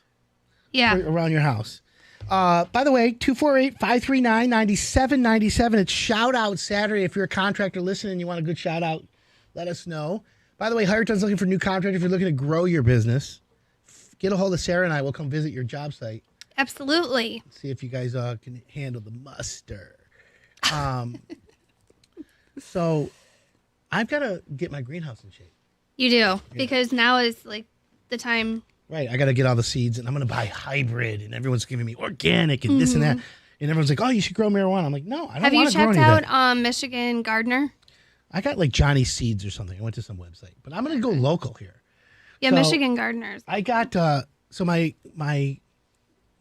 around your house. By the way, 248-539-9797. It's Shout Out Saturday. If you're a contractor listening and you want a good shout out, let us know. By the way, Hire It Done's looking for new contractors. If you're looking to grow your business, get a hold of Sarah and I. We'll come visit your job site. Absolutely. See if you guys can handle the muster. So I've got to get my greenhouse in shape. You do, because now is like the time. Right. I got to get all the seeds, and I'm going to buy hybrid, and everyone's giving me organic and this and that. And everyone's like, oh, you should grow marijuana. I'm like, no, I don't want to grow Have you checked anything. out Michigan Gardener? I got like Johnny's Seeds or something. I went to some website, but I'm going to go local here. Yeah, So, Michigan Gardeners. I got, so my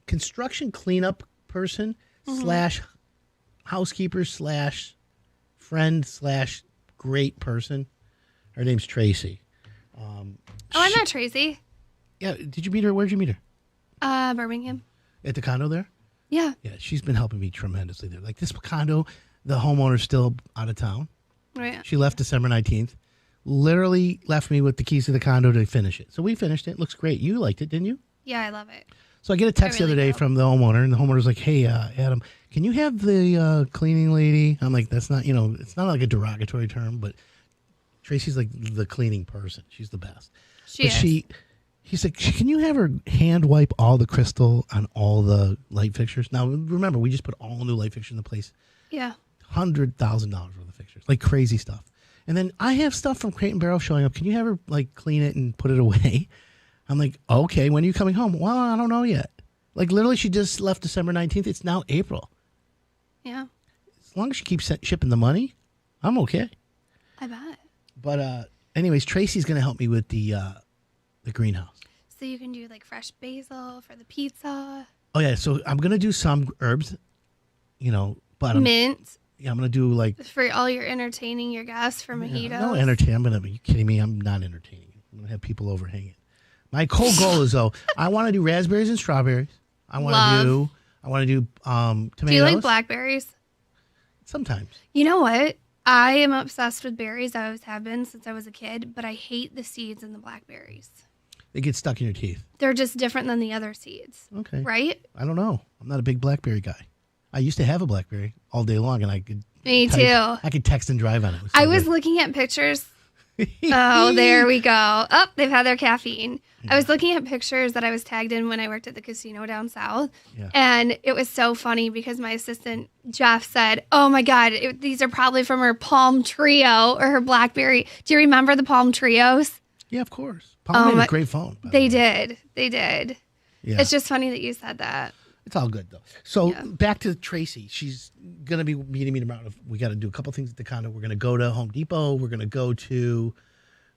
construction cleanup person slash housekeeper slash friend slash great person, her name's Tracy. I met Tracy. Yeah, did you meet her? Where'd you meet her? Birmingham. At the condo there? Yeah. Yeah, she's been helping me tremendously there. Like this condo, the homeowner's still out of town. Right. She left December 19th. Literally left me with the keys to the condo to finish it. So we finished it. It looks great. You liked it, didn't you? Yeah, I love it. So I get a text the other day from the homeowner, and the homeowner's like, hey, Adam, can you have the cleaning lady? I'm like, that's not, it's not like a derogatory term, but Tracy's like the cleaning person. She's the best. He's like, can you have her hand wipe all the crystal on all the light fixtures? Now, remember, we just put all new light fixtures in place. Yeah. $100,000 worth of fixtures, like crazy stuff. And then I have stuff from Crate and Barrel showing up. Can you have her like clean it and put it away? I'm like, okay, when are you coming home? Well, I don't know yet. Like literally she just left December 19th. It's now April. Yeah. As long as she keeps shipping the money, I'm okay. I bet. But anyways, Tracy's going to help me with the greenhouse. So you can do like fresh basil for the pizza. Oh yeah, so I'm going to do some herbs, but mint. Yeah, I'm going to do like... For all your entertaining your guests for mojitos. No, are you kidding me? I'm not entertaining. I'm going to have people over hanging. My whole goal is, though, I want to do raspberries and strawberries. I want to do tomatoes. Do you like blackberries? Sometimes. You know what? I am obsessed with berries. I always have been since I was a kid, but I hate the seeds in the blackberries. They get stuck in your teeth. They're just different than the other seeds. Okay. Right? I don't know. I'm not a big blackberry guy. I used to have a blackberry all day long, and I could... Me too. I could text and drive on it. I was looking at pictures. Oh, there we go. Oh, they've had their caffeine. Yeah. I was looking at pictures that I was tagged in when I worked at the casino down south. Yeah. And it was so funny because my assistant, Jeff, said, oh my God, these are probably from her Palm Trio or her Blackberry. Do you remember the Palm Trios? Yeah, of course. Palm made a great phone. They did. Yeah. It's just funny that you said that. It's all good, though. So back to Tracy. She's going to be meeting me tomorrow. We got to do a couple things at the condo. We're going to go to Home Depot. We're going to go to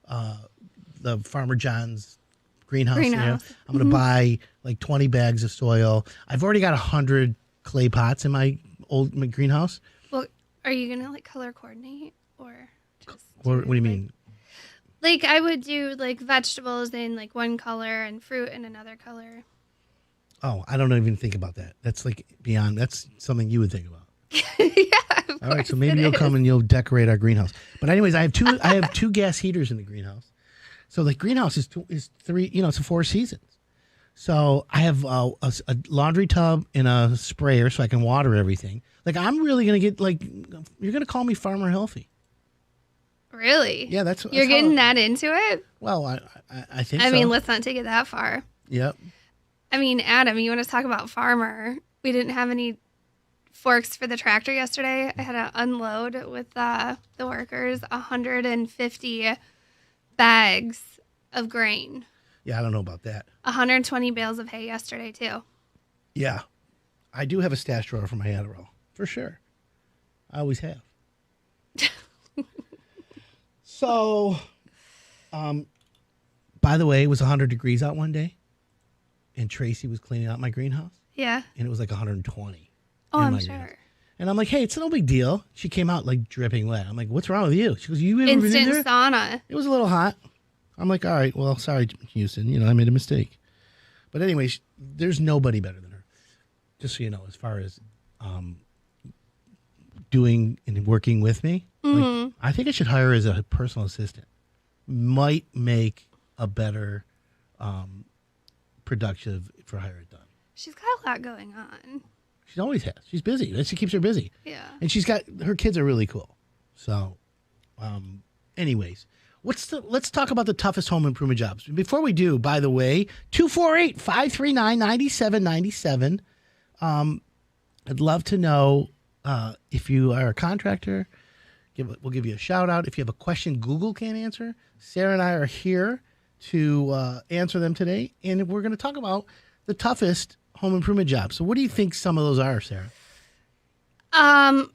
the Farmer John's greenhouse. There. I'm going to buy like 20 bags of soil. I've already got 100 clay pots in my greenhouse. Well, are you going to like color coordinate or just... What do you mean? Like I would do like vegetables in like one color and fruit in another color. Oh, I don't even think about that. That's like beyond. That's something you would think about. Yeah. All right, so maybe you'll come and you'll decorate our greenhouse. But anyways, I have two gas heaters in the greenhouse. So the greenhouse is three. It's a 4 seasons. So I have a laundry tub and a sprayer so I can water everything. Like I'm really gonna get like you're gonna call me Farmer Healthy. Really? Yeah, that's you're getting that into it. Well, I think. I mean, let's not take it that far. Yep. I mean, Adam, you want to talk about farmer? We didn't have any forks for the tractor yesterday. I had to unload with the workers 150 bags of grain. Yeah, I don't know about that. 120 bales of hay yesterday, too. Yeah. I do have a stash drawer for my Adderall, for sure. I always have. So, by the way, it was 100 degrees out one day. And Tracy was cleaning out my greenhouse. Yeah. And it was like 120. Oh, I'm sure. Greenhouse. And I'm like, hey, it's no big deal. She came out like dripping wet. I'm like, what's wrong with you? She goes, you ever been in there? Instant sauna. It was a little hot. I'm like, all right, well, sorry, Houston. I made a mistake. But anyways, there's nobody better than her. Just so you know, as far as doing and working with me. Mm-hmm. Like, I think I should hire her as a personal assistant. Might make a better... productive for hire it done. She's got a lot going on. She always has. She's busy. She keeps her busy. Yeah. And she's got her kids are really cool. So, anyways, let's talk about the toughest home improvement jobs. Before we do, by the way, 248-539-9797. I'd love to know if you are a contractor. We'll give you a shout out. If you have a question Google can't answer, Sarah and I are here to answer them today, and we're going to talk about the toughest home improvement jobs. So what do you think some of those are, Sarah?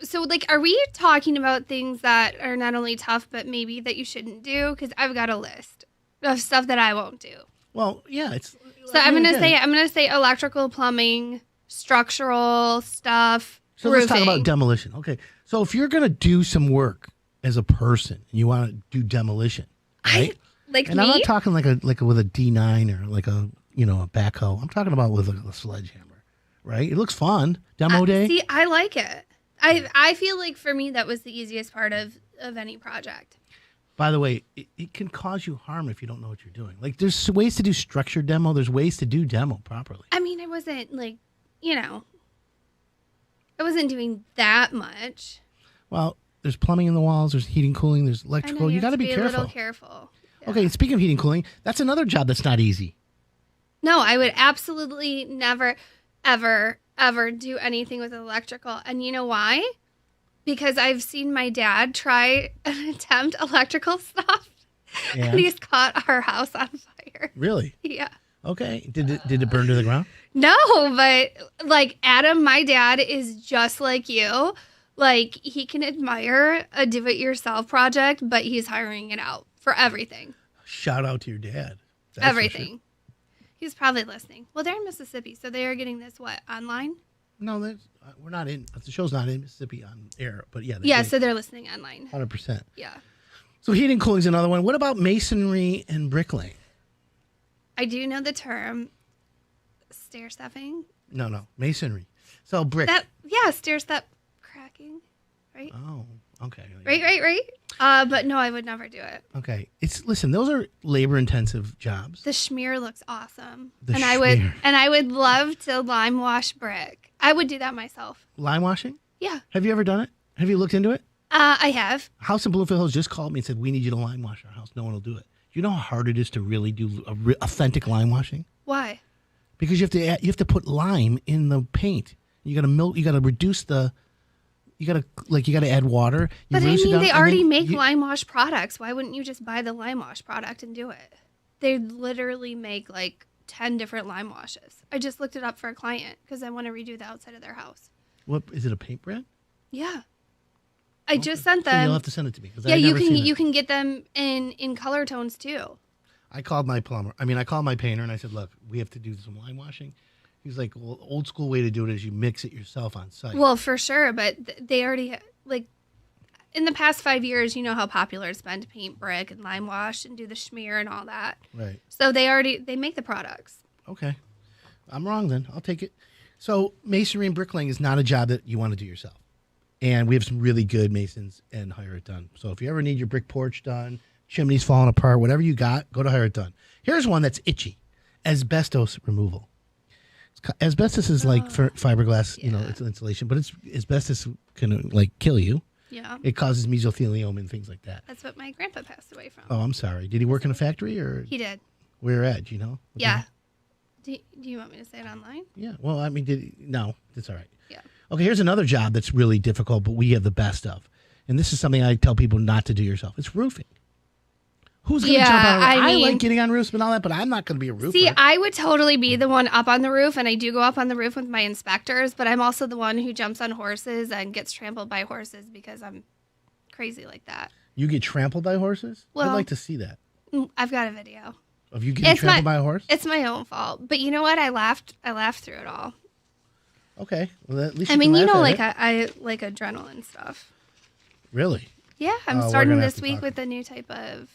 So like, are we talking about things that are not only tough, but maybe that you shouldn't do? Because I've got a list of stuff that I won't do. Well, yeah, so I'm gonna say electrical, plumbing, structural stuff. So roofing. Let's talk about demolition. Okay, so if you're going to do some work as a person, and you want to do demolition, right? I'm not talking like a with a D9 or like a backhoe. I'm talking about with a sledgehammer. right? It looks fun. Demo day. See, I like it. I feel like for me that was the easiest part of any project. By the way, it can cause you harm if you don't know what you're doing. Like, there's ways to do structured demo. There's ways to do demo properly. I mean, I wasn't like, I wasn't doing that much. Well, there's plumbing in the walls. There's heating, cooling. There's I electrical. know You got to be a careful. little careful. Yeah. Okay, speaking of heating and cooling, that's another job that's not easy. No, I would absolutely never, ever, ever do anything with electrical. And you know why? Because I've seen my dad try and attempt electrical stuff. And he's caught our house on fire. Really? Yeah. Okay. Did it burn to the ground? No, but like Adam, my dad is just like you. Like he can admire a do-it-yourself project, but he's hiring it out for everything. Shout out to your dad. That's Everything. for sure. He's probably listening. Well, they're in Mississippi, so they are getting this, online? No, we're not in. The show's not in Mississippi on air, but yeah. Yeah, so they're listening online. 100%. Yeah. So heating and cooling is another one. What about masonry and bricklaying? I do know the term stair stepping. No, masonry. So brick. Stair step cracking, right? Oh, okay. Right. But no, I would never do it. Okay. Listen, those are labor intensive jobs. The schmear looks awesome. The schmear. schmear. I would love to lime wash brick. I would do that myself. Lime washing? Yeah. Have you ever done it? Have you looked into it? I have. House in Bloomfield Hills just called me and said, we need you to lime wash our house. No one will do it. You know how hard it is to really do authentic lime washing? Why? Because you have to put lime in the paint. You got to milk. You got to reduce the. You got to add water. But I mean, they already make lime wash products. Why wouldn't you just buy the lime wash product and do it? They literally make like 10 different lime washes. I just looked it up for a client because I want to redo the outside of their house. What is it? A paint brand? Yeah. I just sent them. So you'll have to send it to me. Yeah, you can get them in color tones too. I called my plumber. I called my painter and I said, look, we have to do some lime washing. He's like, well, old school way to do it is you mix it yourself on site. Well, for sure, but they already in the past 5 years, you know how popular it's been to paint brick and lime wash and do the schmear and all that. Right. So they make the products. Okay. I'm wrong then. I'll take it. So masonry and bricklaying is not a job that you want to do yourself. And we have some really good masons and Hire It Done. So if you ever need your brick porch done, chimneys falling apart, whatever you got, go to Hire It Done. Here's one that's itchy. Asbestos removal. Asbestos is like fiberglass, it's an insulation, but asbestos can kill you. Yeah. It causes mesothelioma and things like that. That's what my grandpa passed away from. Oh, I'm sorry. Did he work in a factory or? He did. Where at, do you know? Yeah. Do you want me to say it online? Yeah. Well, no, that's all right. Yeah. Okay, here's another job that's really difficult, but we have the best of. And this is something I tell people not to do yourself. It's roofing. Who's going to jump on a roof? I like getting on roofs and all that, but I'm not going to be a roofer. See, I would totally be the one up on the roof, and I do go up on the roof with my inspectors, but I'm also the one who jumps on horses and gets trampled by horses because I'm crazy like that. You get trampled by horses? Well, I'd like to see that. I've got a video. Of you getting trampled by a horse? It's my own fault. But you know what? I laughed through it all. Okay. Well, at least I like adrenaline stuff. Really? Yeah, I'm starting this week with a new type of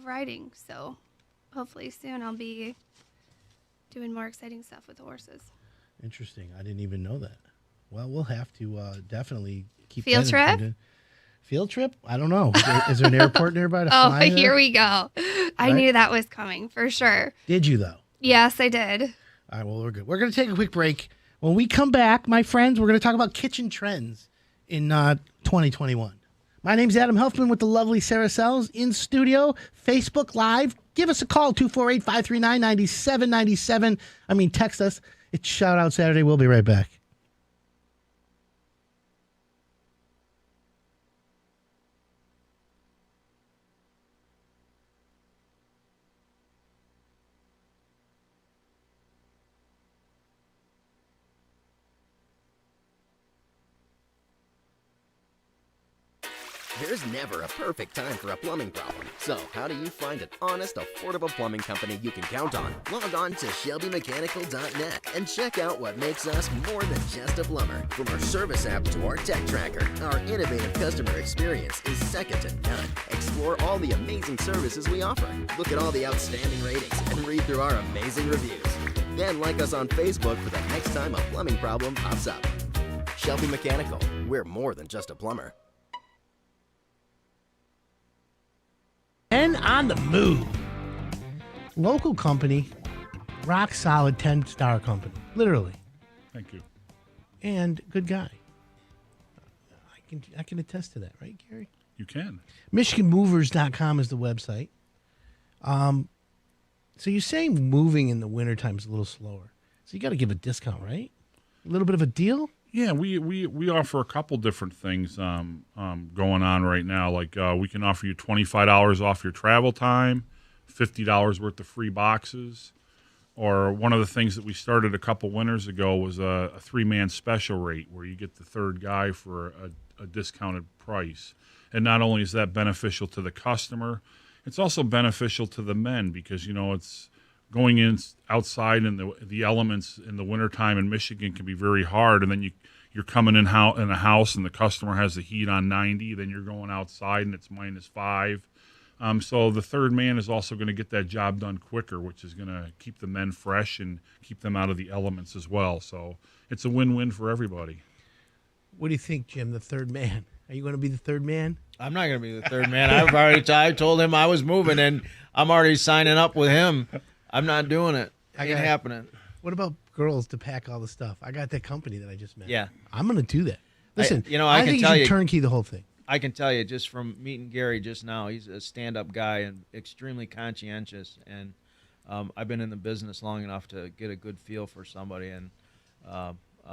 riding. So hopefully soon I'll be doing more exciting stuff with horses. Interesting. I didn't even know that. Well, we'll have to definitely keep field trip. Field trip? I don't know. Is there an airport nearby to fly there? Here we go. I knew that was coming for sure. Did you though? Yes, I did. All right. Well, we're good. We're going to take a quick break. When we come back, my friends, we're going to talk about kitchen trends in 2021. My name's Adam Helfman with the lovely Sarah Sells in studio, Facebook Live. Give us a call, 248-539-9797. Text us. It's Shout Out Saturday. We'll be right back. There's never a perfect time for a plumbing problem. So, how do you find an honest, affordable plumbing company you can count on? Log on to ShelbyMechanical.net and check out what makes us more than just a plumber. From our service app to our tech tracker, our innovative customer experience is second to none. Explore all the amazing services we offer. Look at all the outstanding ratings and read through our amazing reviews. Then like us on Facebook for the next time a plumbing problem pops up. Shelby Mechanical, we're more than just a plumber. And on the move. Local company, rock solid 10-star company, literally. Thank you. And good guy. I can attest to that, right, Gary? You can. MichiganMovers.com is the website. So you're saying moving in the wintertime is a little slower. So you got to give a discount, right? A little bit of a deal? Yeah, we offer a couple different things going on right now. Like we can offer you $25 off your travel time, $50 worth of free boxes. Or one of the things that we started a couple winters ago was a 3-man special rate where you get the third guy for a discounted price. And not only is that beneficial to the customer, it's also beneficial to the men because, it's going in outside in the elements in the wintertime in Michigan can be very hard. And then you're coming in a house and the customer has the heat on 90. Then you're going outside and it's -5. So the third man is also going to get that job done quicker, which is going to keep the men fresh and keep them out of the elements as well. So it's a win-win for everybody. What do you think, Jim, the third man? Are you going to be the third man? I'm not going to be the third man. I told him I was moving, and I'm already signing up with him. I'm not doing it. Ain't happening. What about girls to pack all the stuff? I got that company that I just met. Yeah. I'm going to do that. Listen, I think can tell you you, should turnkey the whole thing. I can tell you just from meeting Gary just now, he's a stand-up guy and extremely conscientious. And I've been in the business long enough to get a good feel for somebody. And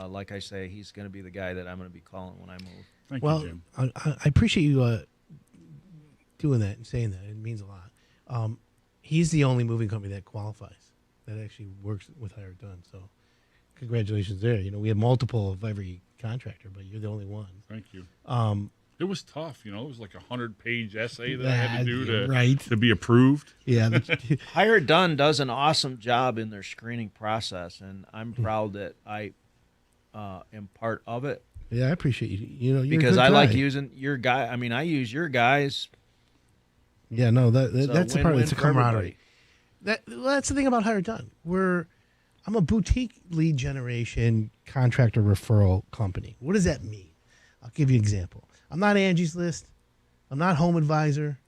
like I say, he's going to be the guy that I'm going to be calling when I move. Thank you, Jim. I appreciate you doing that and saying that. It means a lot. He's the only moving company that qualifies, that actually works with Hired Done. So congratulations there. We have multiple of every contractor, but you're the only one. Thank you. It was tough. It was like a 100-page essay that I had to do to be approved. Yeah. Hired Done does an awesome job in their screening process, and I'm proud that I am part of it. Yeah, I appreciate you. You're because a good I like guy. using your guy. I mean, I use your guys. Yeah, no, that's the part. It's a camaraderie. Everybody. That's the thing about Hired Done. I'm a boutique lead generation contractor referral company. What does that mean? I'll give you an example. I'm not Angie's List. I'm not Home Advisor.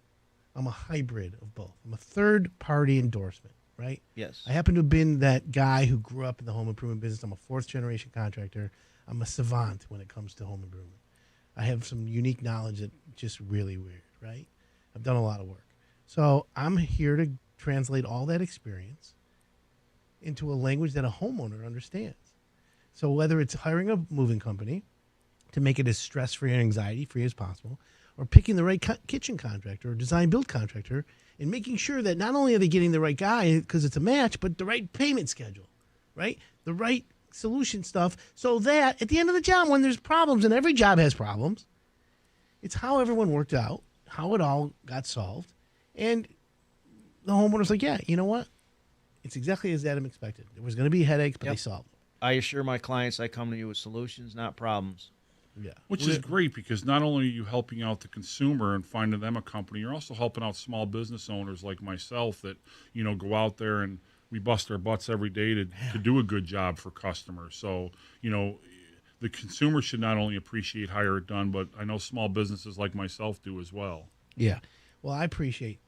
I'm a hybrid of both. I'm a third-party endorsement, right? Yes. I happen to have been that guy who grew up in the home improvement business. I'm a fourth-generation contractor. I'm a savant when it comes to home improvement. I have some unique knowledge that's just really weird, right? I've done a lot of work. So I'm here to translate all that experience into a language that a homeowner understands. So whether it's hiring a moving company to make it as stress-free and anxiety-free as possible, or picking the right kitchen contractor or design-build contractor and making sure that not only are they getting the right guy because it's a match, but the right payment schedule, right? The right solution stuff, so that at the end of the job, when there's problems, and every job has problems, it's how everyone worked out, how it all got solved, and the homeowner's like, yeah, you know what? It's exactly as Adam expected. There was going to be headaches, but they solved them. I assure my clients I come to you with solutions, not problems. Yeah. Which is great because not only are you helping out the consumer and finding them a company, you're also helping out small business owners like myself that, go out there and we bust our butts every day to do a good job for customers. So, the consumer should not only appreciate Hired Done, but I know small businesses like myself do as well. Yeah. Well, I appreciate,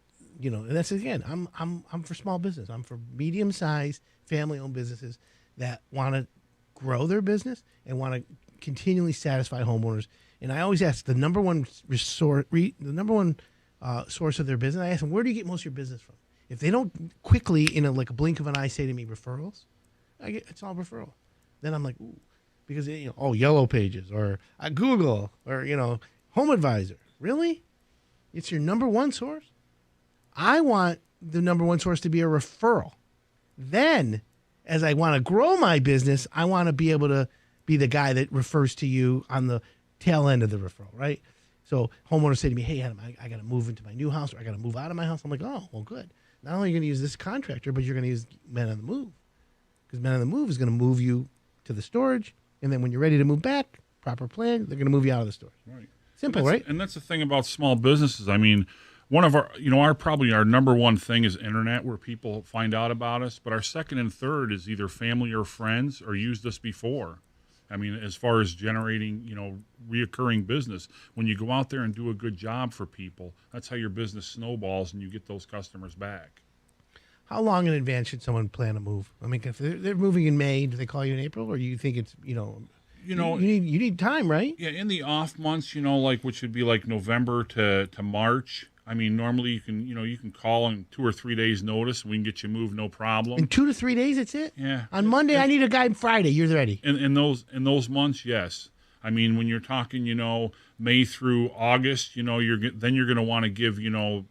and that's again, I'm for small business. I'm for medium-sized family-owned businesses that want to grow their business and want to continually satisfy homeowners. And I always ask the number one source of their business. I ask them, where do you get most of your business from? If they don't quickly, in a blink of an eye, say to me referrals, it's all referral. Then I'm like, ooh, because Yellow Pages or Google or Home Advisor. Really? It's your number one source? I want the number one source to be a referral. Then, as I want to grow my business, I want to be able to be the guy that refers to you on the tail end of the referral, right? So homeowners say to me, hey, Adam, I got to move into my new house or I got to move out of my house. I'm like, oh, well, good. Not only are you going to use this contractor, but you're going to use Men on the Move. Because Men on the Move is going to move you to the storage. And then when you're ready to move back, proper plan, they're going to move you out of the storage. Right. Simple, right? And that's the thing about small businesses. I mean, one of our, probably our number one thing is internet, where people find out about us. But our second and third is either family or friends or used us before. I mean, as far as generating, reoccurring business, when you go out there and do a good job for people, that's how your business snowballs and you get those customers back. How long in advance should someone plan a move? I mean, if they're moving in May, do they call you in April, or you think it's you need time, right? Yeah, in the off months, which would be like November to March. I mean, normally you can call in 2 or 3 days notice, and we can get you moved, no problem. In 2 to 3 days, that's it. Yeah. On Monday, I need a guy. Friday, you're ready. In those months, yes. I mean, when you're talking, May through August, you're going to want to give, 2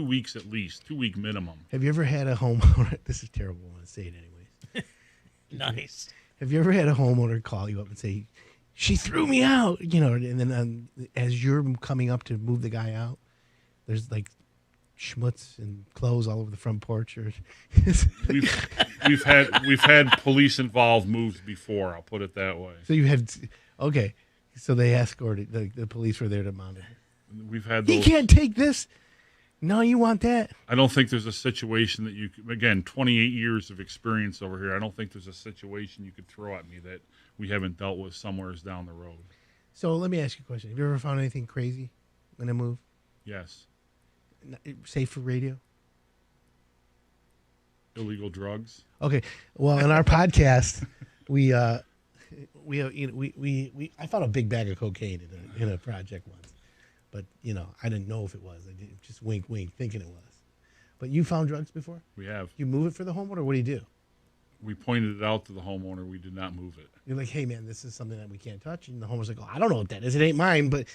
weeks at least, 2 week minimum. Have you ever had a homeowner? This is terrible. I'm going to say it anyways. Nice. Have you ever had a homeowner call you up and say, "She threw me out," and then as you're coming up to move the guy out, there's like schmutz and clothes all over the front porch? Or we've had police involved moves before. I'll put it that way. So you had okay. So they escorted the police were there to monitor. We've had those. He can't take this. No, you want that? I don't think there's a situation that again, 28 years of experience over here, I don't think there's a situation you could throw at me that we haven't dealt with somewheres down the road. So let me ask you a question. Have you ever found anything crazy when I move? Yes. Safe for radio? Illegal drugs? Okay. Well, in our podcast, I found a big bag of cocaine in a project once. But, I didn't know if it was. I did just wink, thinking it was. But you found drugs before? We have. You move it for the homeowner? What do you do? We pointed it out to the homeowner. We did not move it. You're like, "Hey, man, this is something that we can't touch." And the homeowner's like, "Oh, I don't know what that is. It ain't mine, but..."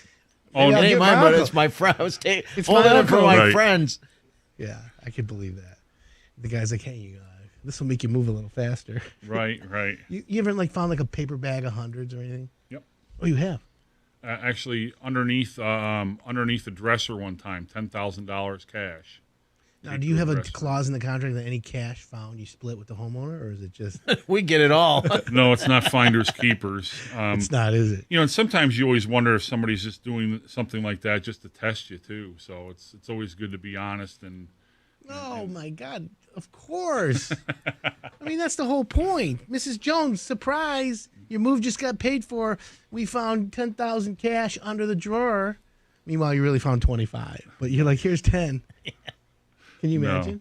Oh, it ain't mine, but it's my friend. I was holding it for my friends. Yeah, I could believe that. The guy's like, "Hey, this will make you move a little faster." Right. You ever found a paper bag of hundreds or anything? Yep. Oh, you have? Actually, underneath the dresser one time, $10,000 cash. Now, do you have a clause in the contract that any cash found you split with the homeowner, or is it just we get it all? No, it's not finders keepers. It's not, is it? And sometimes you always wonder if somebody's just doing something like that just to test you too. So it's always good to be honest and. Oh my God! Of course. I mean, that's the whole point. Mrs. Jones, surprise! Your move just got paid for. We found 10,000 cash under the drawer. Meanwhile, you really found 25. But you're like, "Here's 10." Can you imagine? No.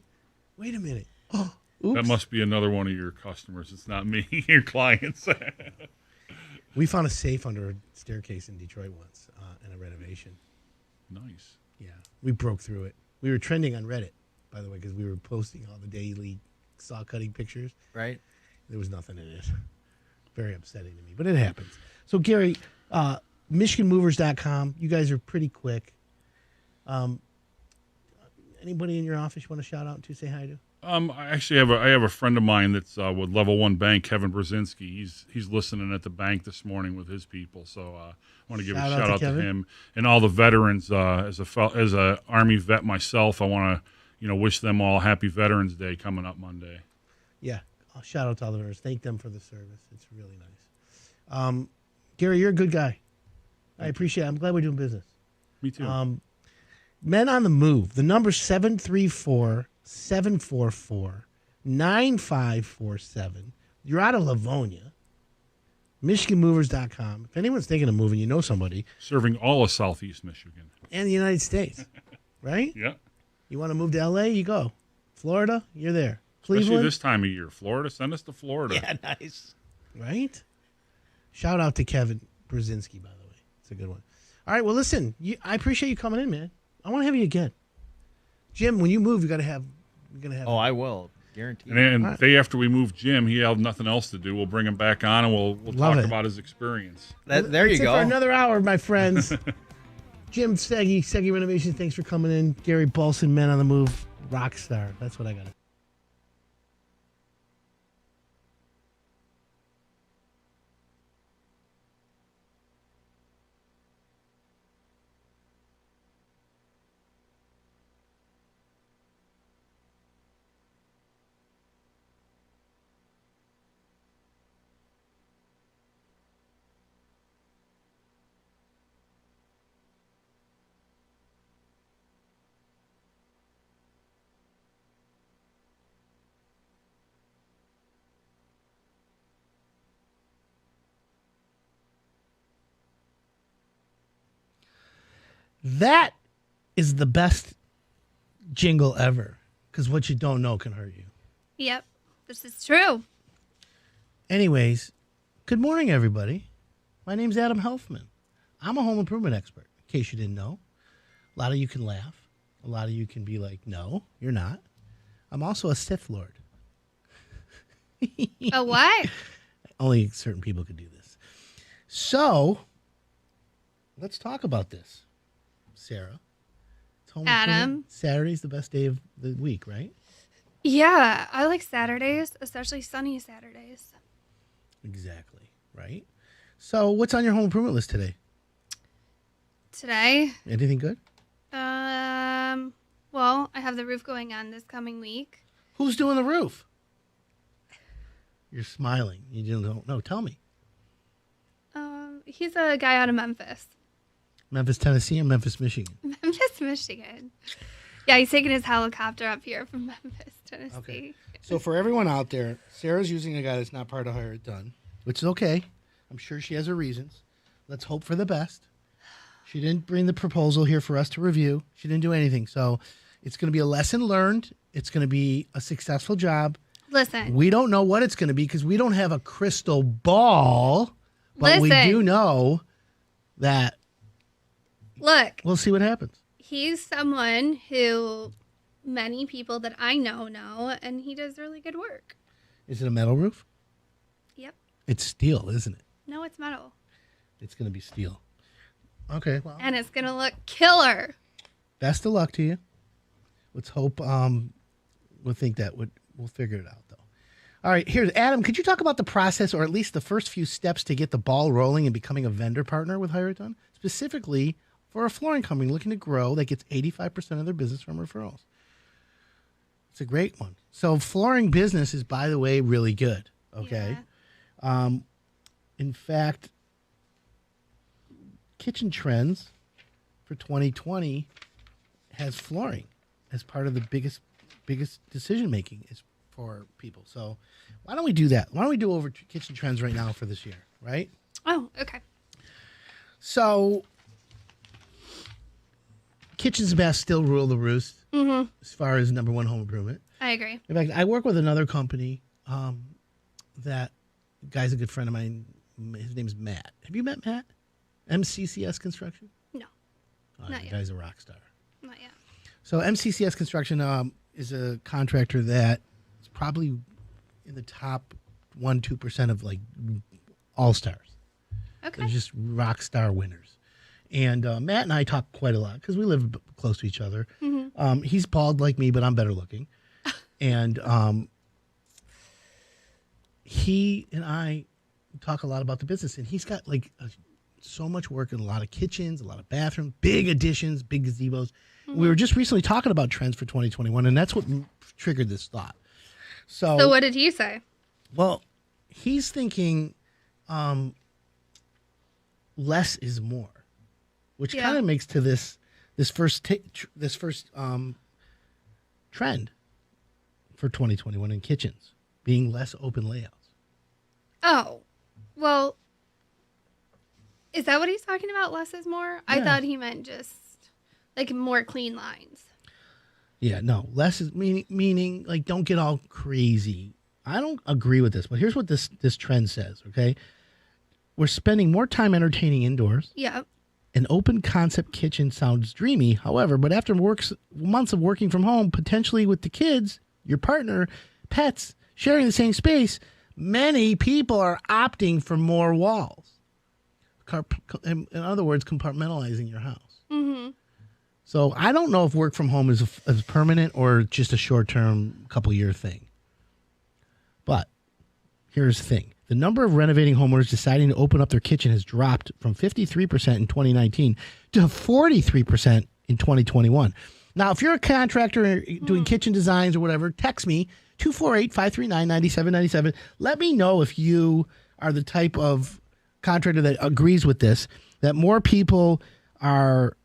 Wait a minute. Oh, oops. That must be another one of your customers. It's not me. Your clients. We found a safe under a staircase in Detroit once in a renovation. Nice. Yeah, we broke through it. We were trending on Reddit, by the way, because we were posting all the daily saw cutting pictures. Right. There was nothing in it. Very upsetting to me, but it happens. So, Gary, MichiganMovers.com, you guys are pretty quick. Anybody in your office you want to shout out to, say hi to? I actually have a friend of mine that's with Level 1 Bank, Kevin Brzezinski. He's listening at the bank this morning with his people. So I want to give a shout out to him and all the veterans. As a Army vet myself, I want to wish them all happy Veterans Day coming up Monday. Yeah, I'll shout out to all the veterans. Thank them for the service. It's really nice. Gary, you're a good guy. I appreciate it. I'm glad we're doing business. Me too. Men on the Move. The number's 734-744-9547. You're out of Livonia. MichiganMovers.com. If anyone's thinking of moving, you know somebody. Serving all of Southeast Michigan. And the United States. Right? Yeah. You want to move to L.A., you go. Florida, you're there. Cleveland. Especially this time of year. Florida, send us to Florida. Yeah, nice. Right? Shout out to Kevin Brzezinski, by the way. It's a good one. All right, well, listen, I appreciate you coming in, man. I want to have you again. Jim, when you move, you're gonna have. Oh, I will, guaranteed. And right. Day after we move Jim, he had nothing else to do. We'll bring him back on, and we'll talk about his experience. There you go. For another hour, my friends. Jim Segi Renovations. Thanks for coming in. Gary Balson, Men on the Move, rock star. That's what I got. That is the best jingle ever, because what you don't know can hurt you. Yep, this is true. Anyways, good morning, everybody. My name's Adam Helfman. I'm a home improvement expert, in case you didn't know. A lot of you can laugh. A lot of you can be like, no, you're not. I'm also a Sith Lord. A what? Only certain people could do this. So, let's talk about this, Sarah. It's home Adam. improvement. Saturday's the best day of the week, right? Yeah, I like Saturdays, especially sunny Saturdays. Exactly, right? So, what's on your home improvement list today? Today, Anything good? well, I have the roof going on this coming week. Who's doing the roof? You're smiling. You don't know. Tell me. He's a guy out of Memphis. Memphis, Tennessee, or Memphis, Michigan? Memphis, Michigan. Yeah, he's taking his helicopter up here from Memphis, Tennessee. Okay. So for everyone out there, Sarah's using a guy that's not part of Hire It Done, which is okay. I'm sure she has her reasons. Let's hope for the best. She didn't bring the proposal here for us to review. She didn't do anything. So it's going to be a lesson learned. It's going to be a successful job. Listen. We don't know what it's going to be because we don't have a crystal ball. But we do know that. Look. We'll see what happens. He's someone who many people that I know, and he does really good work. Is it a metal roof? Yep. It's steel, isn't it? No, it's metal. It's going to be steel. Okay. Well. And it's going to look killer. Best of luck to you. Let's hope we'll figure it out, though. All right, here's Adam. Could you talk about the process, or at least the first few steps to get the ball rolling and becoming a vendor partner with Hire It Done, specifically for a flooring company looking to grow that gets 85% of their business from referrals? It's a great one. So flooring business is, by the way, really good. Okay. Yeah. In fact, Kitchen Trends for 2020 has flooring as part of the biggest decision making is for people. So why don't we do that? Why don't we do over Kitchen Trends right now for this year, right? Oh, okay. So kitchens and baths still rule the roost as far as number one home improvement. I agree. In fact, I work with another company that guy's a good friend of mine. His name's Matt. Have you met Matt? MCCS Construction? No. Oh, Not the yet. guy's a rock star. Not yet. So MCCS Construction is a contractor that is probably in the top 1-2% of like all stars. Okay. They're just rock star winners. And Matt and I talk quite a lot because we live close to each other. Mm-hmm. He's bald like me, but I'm better looking. And he and I talk a lot about the business. And he's got like so much work in a lot of kitchens, a lot of bathrooms, big additions, big gazebos. Mm-hmm. We were just recently talking about trends for 2021, and that's what triggered this thought. So what did he say? Well, he's thinking less is more, which kind of makes to this first trend for 2021 in kitchens being less open layouts. Oh, well, is that what he's talking about? Less is more? Yeah. I thought he meant just like more clean lines. Yeah, no, less is meaning like don't get all crazy. I don't agree with this, but here's what this trend says, okay? We're spending more time entertaining indoors. Yeah. An open concept kitchen sounds dreamy, however, but after months of working from home, potentially with the kids, your partner, pets, sharing the same space, many people are opting for more walls. In other words, compartmentalizing your house. Mm-hmm. So I don't know if work from home is permanent or just a short-term, couple-year thing. But here's the thing. The number of renovating homeowners deciding to open up their kitchen has dropped from 53% in 2019 to 43% in 2021. Now, if you're a contractor doing kitchen designs or whatever, text me, 248-539-9797. Let me know if you are the type of contractor that agrees with this, that more people are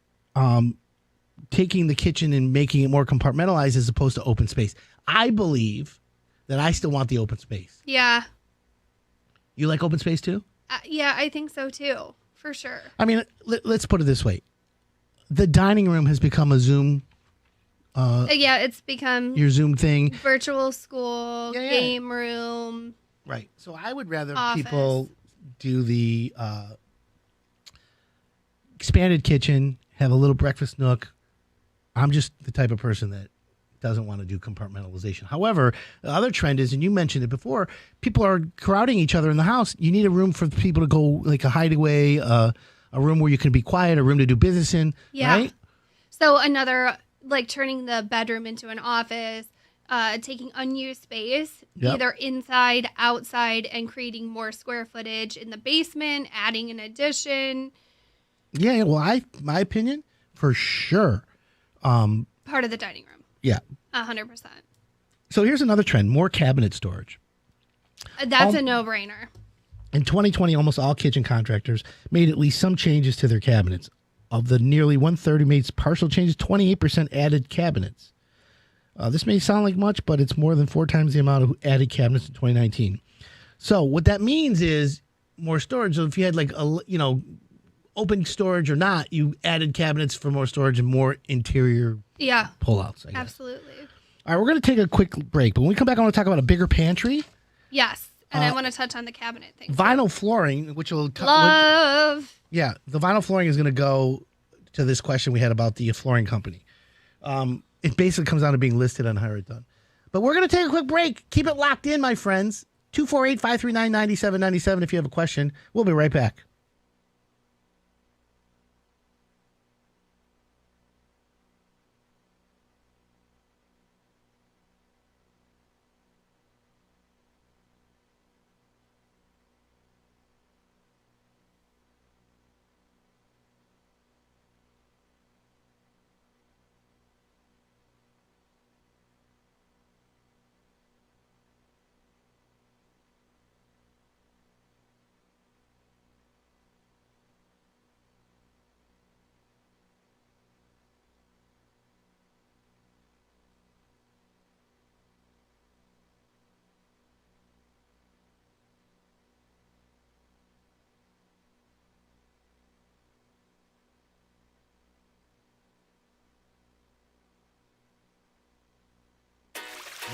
taking the kitchen and making it more compartmentalized as opposed to open space. I believe that I still want the open space. Yeah. You like open space too? Yeah, I think so too, for sure. I mean, let's put it this way. the dining room has become a Zoom. Yeah, it's become Your Zoom thing. virtual school, Yeah. game room. Right. So I would rather Office. people do the expanded kitchen, have a little breakfast nook. I'm just the type of person that doesn't want to do compartmentalization. However, the other trend is, and you mentioned it before, people are crowding each other in the house. You need a room for people to go, like a hideaway, a room where you can be quiet, a room to do business in, Yeah. right? So another, like turning the bedroom into an office, taking unused space, Yep. either inside, outside, and creating more square footage in the basement, adding an addition, Yeah, well, my opinion, for sure. part of the dining room. Yeah. 100%. So here's another trend, more cabinet storage. That's a no-brainer. In 2020, almost all kitchen contractors made at least some changes to their cabinets. Of the nearly 130 made partial changes, 28% added cabinets. This may sound like much, but it's more than 4 times the amount of added cabinets in 2019. So what that means is more storage. So if you had like open storage or not, you added cabinets for more storage and more interior Yeah, pullouts, I guess. absolutely. All right, we're going to take a quick break. But when we come back, I want to talk about a bigger pantry, Yes, and I want to touch on the cabinet thing. vinyl flooring, which will... Love. Yeah, the vinyl flooring is going to go to this question we had about the flooring company. It basically comes down to being listed on Hire It Done. But we're going to take a quick break. Keep it locked in, my friends. 248-539-9797 if you have a question. We'll be right back.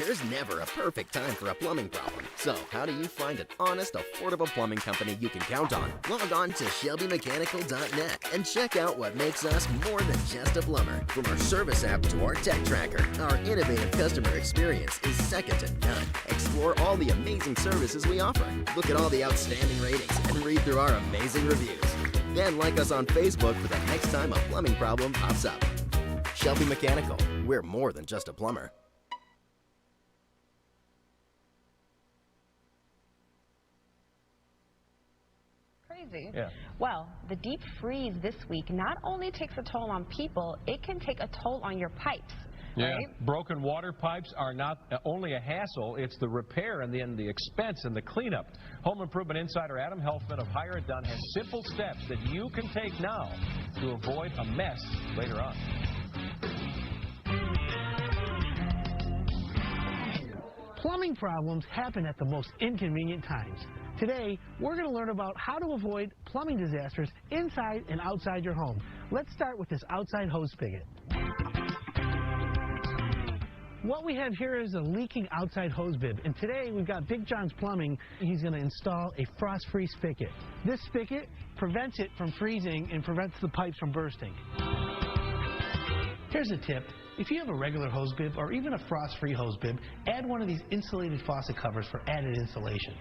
There's never a perfect time for a plumbing problem. So, how do you find an honest, affordable plumbing company you can count on? Log on to ShelbyMechanical.net and check out what makes us more than just a plumber. From our service app to our tech tracker, our innovative customer experience is second to none. Explore all the amazing services we offer. Look at all the outstanding ratings and read through our amazing reviews. Then like us on Facebook for the next time a plumbing problem pops up. Shelby Mechanical, we're more than just a plumber. Crazy. Yeah. Well, the deep freeze this week not only takes a toll on people, it can take a toll on your pipes. Yeah, Right? broken water pipes are not only a hassle, it's the repair and then the expense and the cleanup. Home improvement insider Adam Helfman of Hire It Done has simple steps that you can take now to avoid a mess later on. Plumbing problems happen at the most inconvenient times. Today, we're going to learn about how to avoid plumbing disasters inside and outside your home. Let's start with this outside hose spigot. What we have here is a leaking outside hose bib, and today we've got Big John's Plumbing. He's going to install a frost-free spigot. This spigot prevents it from freezing and prevents the pipes from bursting. Here's a tip. If you have a regular hose bib or even a frost-free hose bib, add one of these insulated faucet covers for added insulation.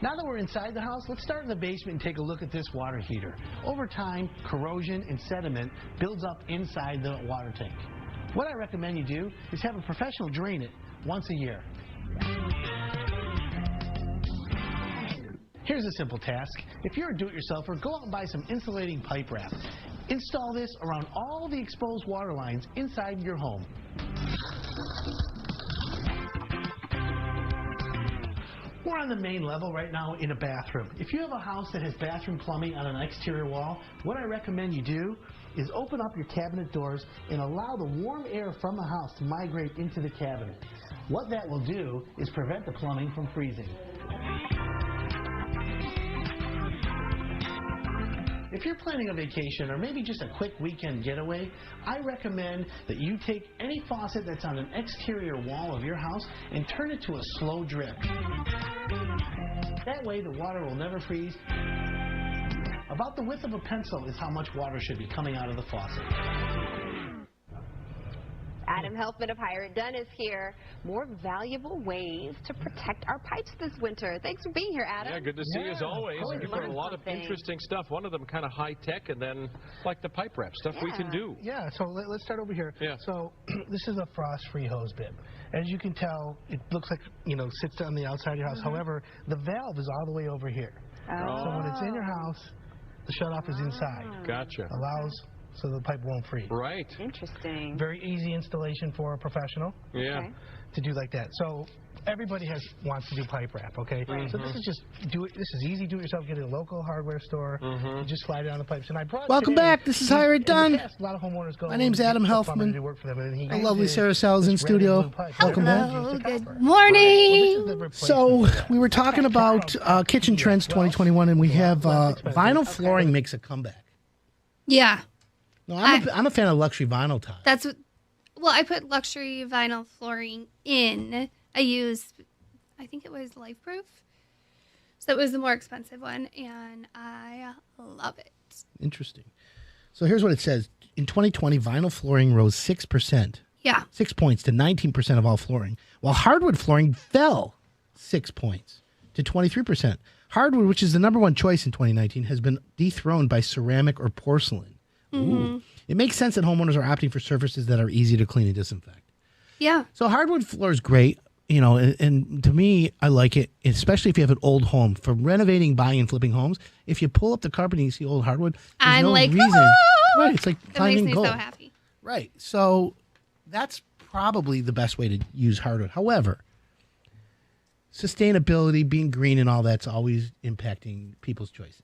Now that we're inside the house, let's start in the basement and take a look at this water heater. Over time, corrosion and sediment builds up inside the water tank. What I recommend you do is have a professional drain it once a year. Here's a simple task. If you're a do-it-yourselfer, go out and buy some insulating pipe wrap. Install this around all the exposed water lines inside your home. We're on the main level right now in a bathroom. If you have a house that has bathroom plumbing on an exterior wall, what I recommend you do is open up your cabinet doors and allow the warm air from the house to migrate into the cabinet. What that will do is prevent the plumbing from freezing. if you're planning a vacation or maybe just a quick weekend getaway, I recommend that you take any faucet that's on an exterior wall of your house and turn it to a slow drip. That way the water will never freeze. About the width of a pencil is how much water should be coming out of the faucet. Adam Helfman of Hire It Done is here. More valuable ways to protect our pipes this winter. Thanks for being here, Adam. Yeah, good to see you as always. Always You've got a learn lot of something. interesting stuff. One of them kind of high tech, and then like the pipe wrap stuff we can do. Yeah, so let's start over here. Yeah. So this is a frost-free hose bib. As you can tell, it looks like, sits on the outside of your house. However, the valve is all the way over here. So when it's in your house, the shutoff is inside. Gotcha. Allows so the pipe won't freeze. Right. Interesting. Very easy installation for a professional Yeah. Okay. to do like that. So everybody wants to do pipe wrap, okay? So this is just this is easy, do it yourself. Get it at a local hardware store. You just slide it on the pipes. And I brought Welcome today- back. This is Hire It in the Done. past, a lot of homeowners go. My name's and Adam get a plumber Helfman. to do work for them, and he The uses lovely Sarah Sal's in this red and studio. blue pipe. Welcome back. Use the Oh, good copper. morning. So we were talking about Kitchen Trends 2021, and we have vinyl flooring makes a comeback. Yeah, No, I'm a fan of luxury vinyl tile. that's what. Well, I put luxury vinyl flooring in. I think it was Life Proof. So it was the more expensive one, and I love it. Interesting. So here's what it says. In 2020, vinyl flooring rose 6%. Yeah. 6 points to 19% of all flooring, while hardwood flooring fell 6 points to 23%. Hardwood, which is the number one choice in 2019, has been dethroned by ceramic or porcelain. Ooh. It makes sense that homeowners are opting for surfaces that are easy to clean and disinfect. Yeah. So hardwood floor is great, and to me, I like it, especially if you have an old home. For renovating, buying, and flipping homes, if you pull up the carpet and you see old hardwood, there's I'm no like, reason. "Woo!" Right, it's like It makes finding me gold. so happy. Right. So that's probably the best way to use hardwood. However, sustainability, being green and all that's always impacting people's choices.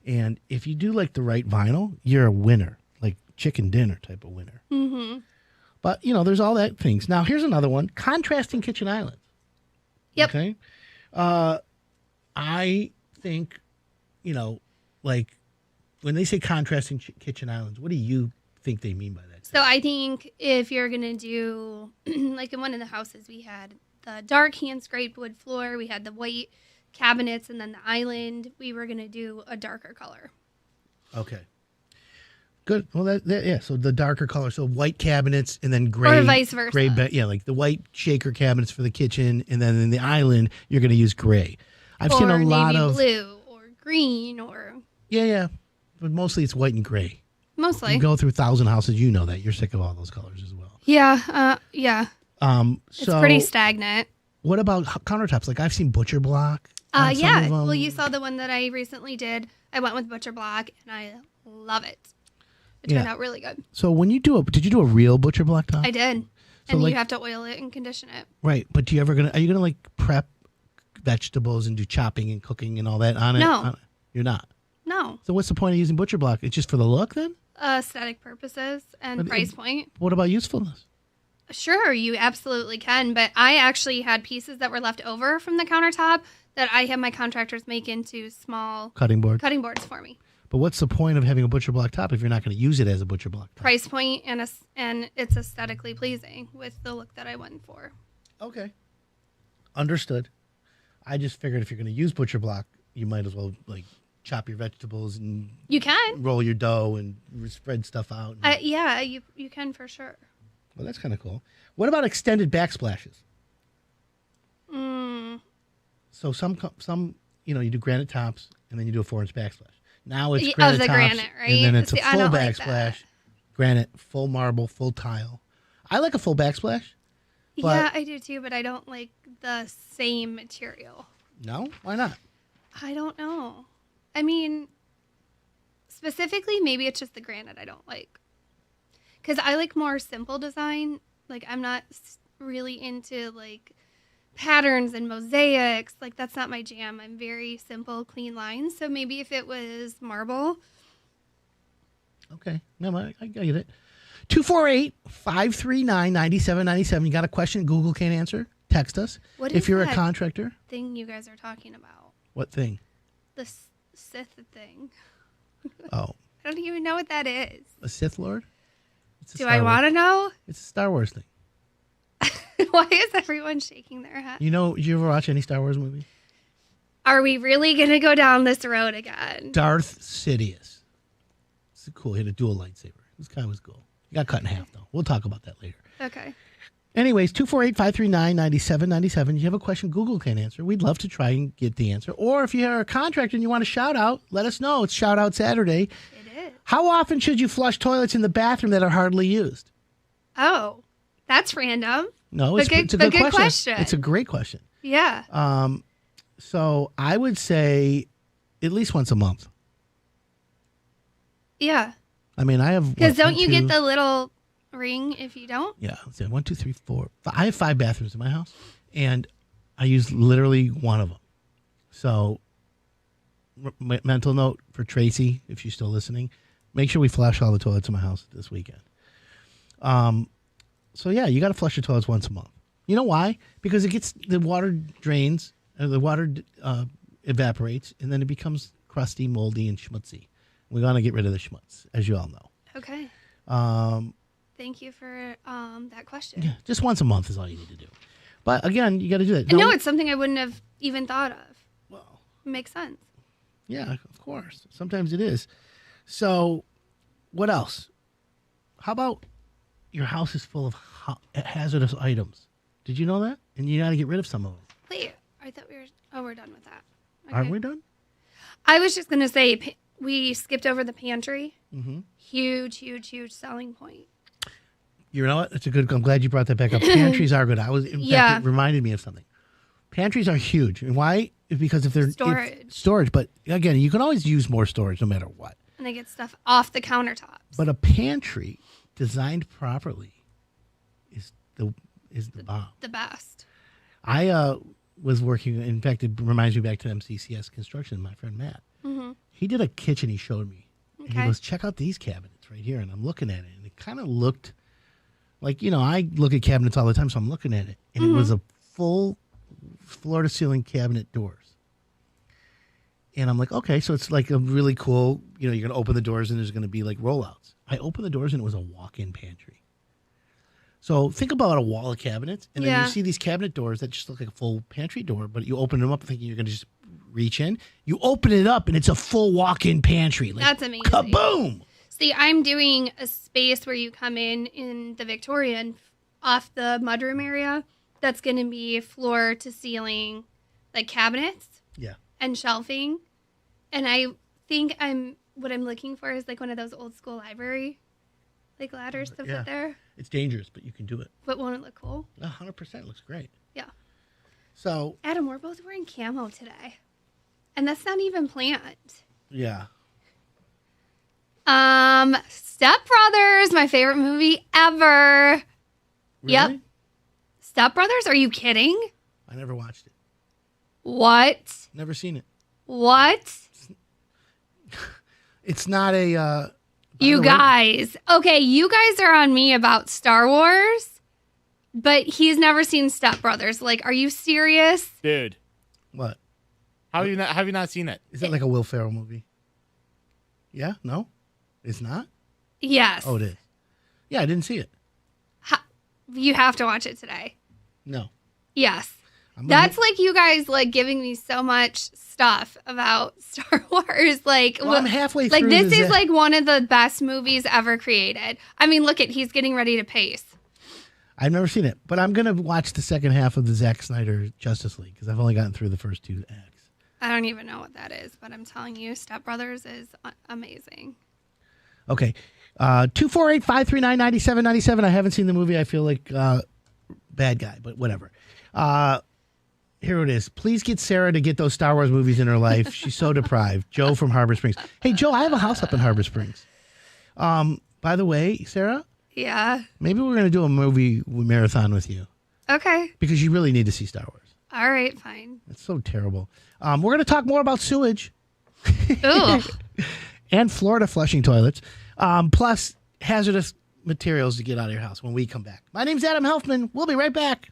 And if you do like the right vinyl, you're a winner, like chicken dinner type of winner. Mm-hmm. But, there's all that things. Now, here's another one, contrasting kitchen islands. Yep. Okay. I think, like when they say contrasting kitchen islands, what do you think they mean by that? So I think if you're going to do, like in one of the houses, we had the dark hand scraped wood floor, we had the white cabinets, and then the island, we were going to do a darker color. Okay. Good. Well, yeah. So the darker color, so white cabinets, and then gray, Or vice versa. Gray, like the white shaker cabinets for the kitchen, and then in the island, you're going to use gray. I've seen a lot navy of blue or green or yeah, but mostly it's white and gray. mostly. You go through 1,000 houses, you know that you're sick of all those colors as well. Yeah. Yeah. It's It's pretty stagnant. What about countertops? Like I've seen butcher block. on some Yeah. of 'em. Well, you saw the one that I recently did. I went with butcher block, and I love it. It turned out really good. So when you did you do a real butcher block top? I did. So, And like- you have to oil it and condition it. Right, but are you gonna like prep vegetables and do chopping and cooking and all that on it? No. You're not. No. So what's the point of using butcher block? It's just for the look then? Aesthetic purposes and But price point. What about usefulness? Sure, you absolutely can. But I actually had pieces that were left over from the countertop that I had my contractors make into small Cutting board. cutting boards for me. But what's the point of having a butcher block top if you're not going to use it as a butcher block top? Price point and it's aesthetically pleasing with the look that I went for. Okay. Understood. I just figured if you're going to use butcher block, you might as well like chop your vegetables and You can. roll your dough and spread stuff out. Yeah, you can for sure. Well, that's kind of cool. What about extended backsplashes? So some you do granite tops and then you do a 4-inch backsplash. Now it's Yeah, granite the tops granite, right? and then it's See, a I full don't like backsplash. that. Granite, full marble, full tile. I like a full backsplash. But- Yeah, I do too, but I don't like the same material. No, why not? I don't know. I mean, specifically, maybe it's just the granite I don't like. Because I like more simple design. Like, I'm not really into, like, patterns and mosaics. Like, that's not my jam. I'm very simple, clean lines. So maybe if it was marble. Okay, no, I get it. 248-539-9797. You got a question Google can't answer? Text us. What If is you're a that contractor. thing you guys are talking about? What thing? This Sith thing. Oh, I don't even know what that is. a Sith Lord? It's a Do Star I Wars- want to know? It's a Star Wars thing. Why is everyone shaking their head? You ever watch any Star Wars movie? Are we really going to go down this road again? Darth Sidious. It's cool. He had a dual lightsaber. This guy was cool. He got cut in half, though. We'll talk about that later. Okay. Anyways, 248-539-9797. You have a question Google can answer. We'd love to try and get the answer. Or if you are a contractor and you want a shout out, let us know. It's Shout Out Saturday. It is. How often should you flush toilets in the bathroom that are hardly used? Oh, that's random. No, But it's a good question. question. It's a great question. Yeah. So I would say at least once a month. Yeah. I mean, I have. Because what, don't one, you two- get the little ring if you don't? Yeah, let's see, 1, 2, 3, 4. I have 5 bathrooms in my house, and I use literally one of them. So, mental note for Tracy, if she's still listening, make sure we flush all the toilets in my house this weekend. So yeah, you got to flush your toilets once a month. You know why? Because the water drains, the water evaporates, and then it becomes crusty, moldy, and schmutzy. We want to get rid of the schmutz, as you all know. Okay. Thank you for that question. Yeah, just once a month is all you need to do. But again, you got to do that. No, it's something I wouldn't have even thought of. Well, Makes sense. yeah, of course. Sometimes it is. So, what else? How about your house is full of hazardous items? Did you know that? And you got to get rid of some of them. Wait, I thought we're done with that. Okay. Aren't we done? I was just going to say, we skipped over the pantry. Mm-hmm. Huge, huge, huge selling point. You know what? It's a good. I'm glad you brought that back up. Pantries are good. In fact, it reminded me of something. Pantries are huge, and why? Because if they're storage. But again, you can always use more storage no matter what. And they get stuff off the countertops. But a pantry designed properly is the bomb. The best. I was working. In fact, it reminds me back to MCCS Construction. My friend Matt. Mm-hmm. He did a kitchen. He showed me. And Okay. he goes, check out these cabinets right here. And I'm looking at it, and it kind of looked like, I look at cabinets all the time, so I'm looking at it. And it was a full floor-to-ceiling cabinet doors. And I'm like, okay, so it's like a really cool, you're going to open the doors, and there's going to be like rollouts. I opened the doors, and it was a walk-in pantry. So think about a wall of cabinets, and then you see these cabinet doors that just look like a full pantry door, but you open them up thinking you're going to just reach in. You open it up, and it's a full walk-in pantry. Like, that's amazing. Kaboom! See, I'm doing a space where you come in the Victorian off the mudroom area. That's going to be floor to ceiling, like cabinets. Yeah. And shelving. And I think what I'm looking for is like one of those old school library like ladders to put there. It's dangerous, but you can do it. But won't it look cool? 100% looks great. Yeah. So, Adam, we're both wearing camo today. And that's not even planned. yeah. Step Brothers, my favorite movie ever. Really? Yep. Step Brothers? Are you kidding? I never watched it. What? Never seen it. What? It's not a. You guys. Okay, you guys are on me about Star Wars, but he's never seen Step Brothers. Like, are you serious? Dude. What? Have you not seen it? Is it like a Will Ferrell movie? Yeah? No? It's not? Yes. Oh, it is. Yeah, I didn't see it. You have to watch it today. No. Yes. That's like you guys like giving me so much stuff about Star Wars. Like, well, I'm halfway through. Like, this is like one of the best movies ever created. I mean, look he's getting ready to pace. I've never seen it, but I'm going to watch the second half of the Zack Snyder Justice League because I've only gotten through the first 2 acts. I don't even know what that is, but I'm telling you, Step Brothers is amazing. Okay. 248-539-9797. I haven't seen the movie. I feel like bad guy, but whatever. Here it is. Please get Sarah to get those Star Wars movies in her life. She's so deprived. Joe from Harbor Springs. Hey, Joe, I have a house up in Harbor Springs. By the way, Sarah? Yeah. Maybe we're going to do a movie marathon with you. Okay. Because you really need to see Star Wars. All right, fine. It's so terrible. We're going to talk more about sewage. Ugh. And Florida flushing toilets. Plus hazardous materials to get out of your house when we come back. My name's Adam Helfman. We'll be right back.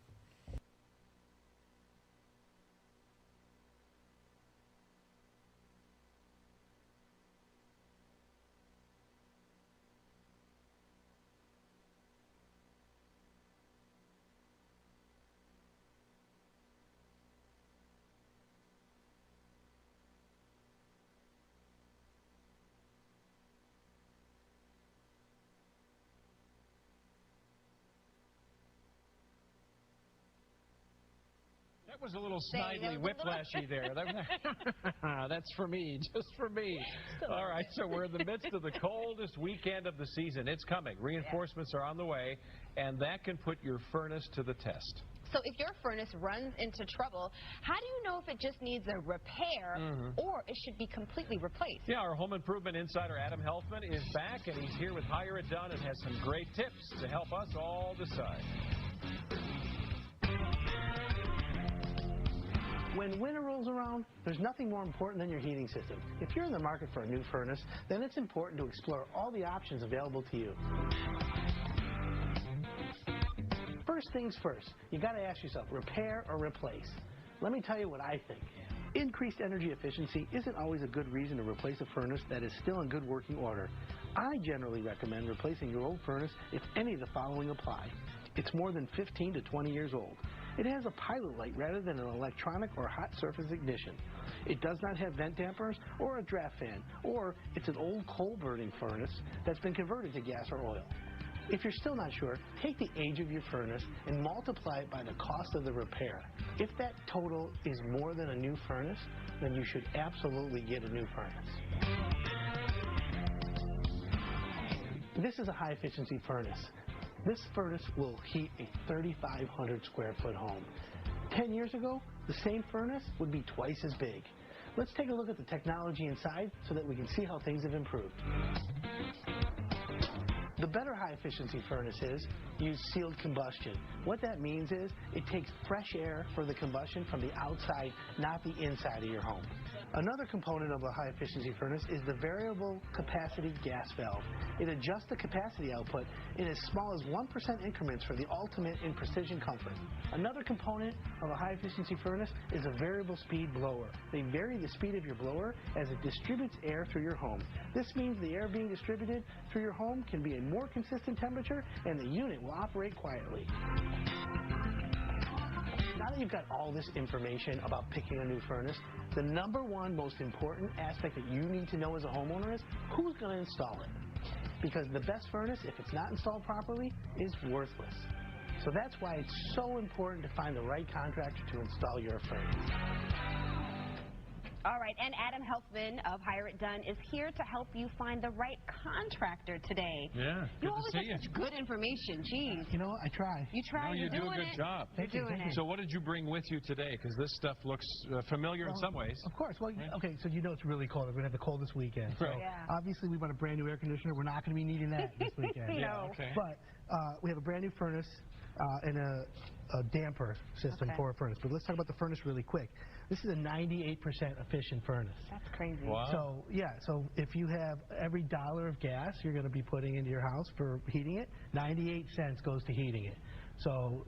That was a little snidely whiplashy there. That's for me, just for me. All right, so we're in the midst of the coldest weekend of the season. It's coming. Reinforcements are on the way, and that can put your furnace to the test. So if your furnace runs into trouble, how do you know if it just needs a repair or it should be completely replaced? Yeah, our home improvement insider Adam Helfman is back, and he's here with Hire It Done and has some great tips to help us all decide. When winter rolls around, there's nothing more important than your heating system. If you're in the market for a new furnace, then it's important to explore all the options available to you. First things first, you got to ask yourself, repair or replace? Let me tell you what I think. Increased energy efficiency isn't always a good reason to replace a furnace that is still in good working order. I generally recommend replacing your old furnace if any of the following apply. It's more than 15 to 20 years old. It has a pilot light rather than an electronic or hot surface ignition. It does not have vent dampers or a draft fan, or it's an old coal-burning furnace that's been converted to gas or oil. If you're still not sure, take the age of your furnace and multiply it by the cost of the repair. If that total is more than a new furnace, then you should absolutely get a new furnace. This is a high-efficiency furnace. This furnace will heat a 3,500 square foot home. 10 years ago, the same furnace would be twice as big. Let's take a look at the technology inside so that we can see how things have improved. The better high-efficiency furnaces use sealed combustion. What that means is it takes fresh air for the combustion from the outside, not the inside of your home. Another component of a high-efficiency furnace is the variable capacity gas valve. It adjusts the capacity output in as small as 1% increments for the ultimate in precision comfort. Another component of a high-efficiency furnace is a variable speed blower. They vary the speed of your blower as it distributes air through your home. This means the air being distributed through your home can be a more consistent temperature and the unit will operate quietly. Now that you've got all this information about picking a new furnace, the number one most important aspect that you need to know as a homeowner is who's going to install it. Because the best furnace, if it's not installed properly, is worthless. So that's why it's so important to find the right contractor to install your furnace. All right, and Adam Helfman of Hire It Done is here to help you find the right contractor today. Yeah, You always have such good information. Geez. You know what? I try. You try. No, you do a good job. You're doing it. So what did you bring with you today? Because this stuff looks familiar in some ways. Of course. Well, okay, so you know it's really cold. We're going to have the coldest weekend. So obviously we bought a brand new air conditioner. We're not going to be needing that this weekend. No. Okay. But we have a brand new furnace and a damper system for a furnace. But let's talk about the furnace really quick. This is a 98% efficient furnace. That's crazy. Wow. So, yeah, so if you have every dollar of gas you're going to be putting into your house for heating it, 98 cents goes to heating it. So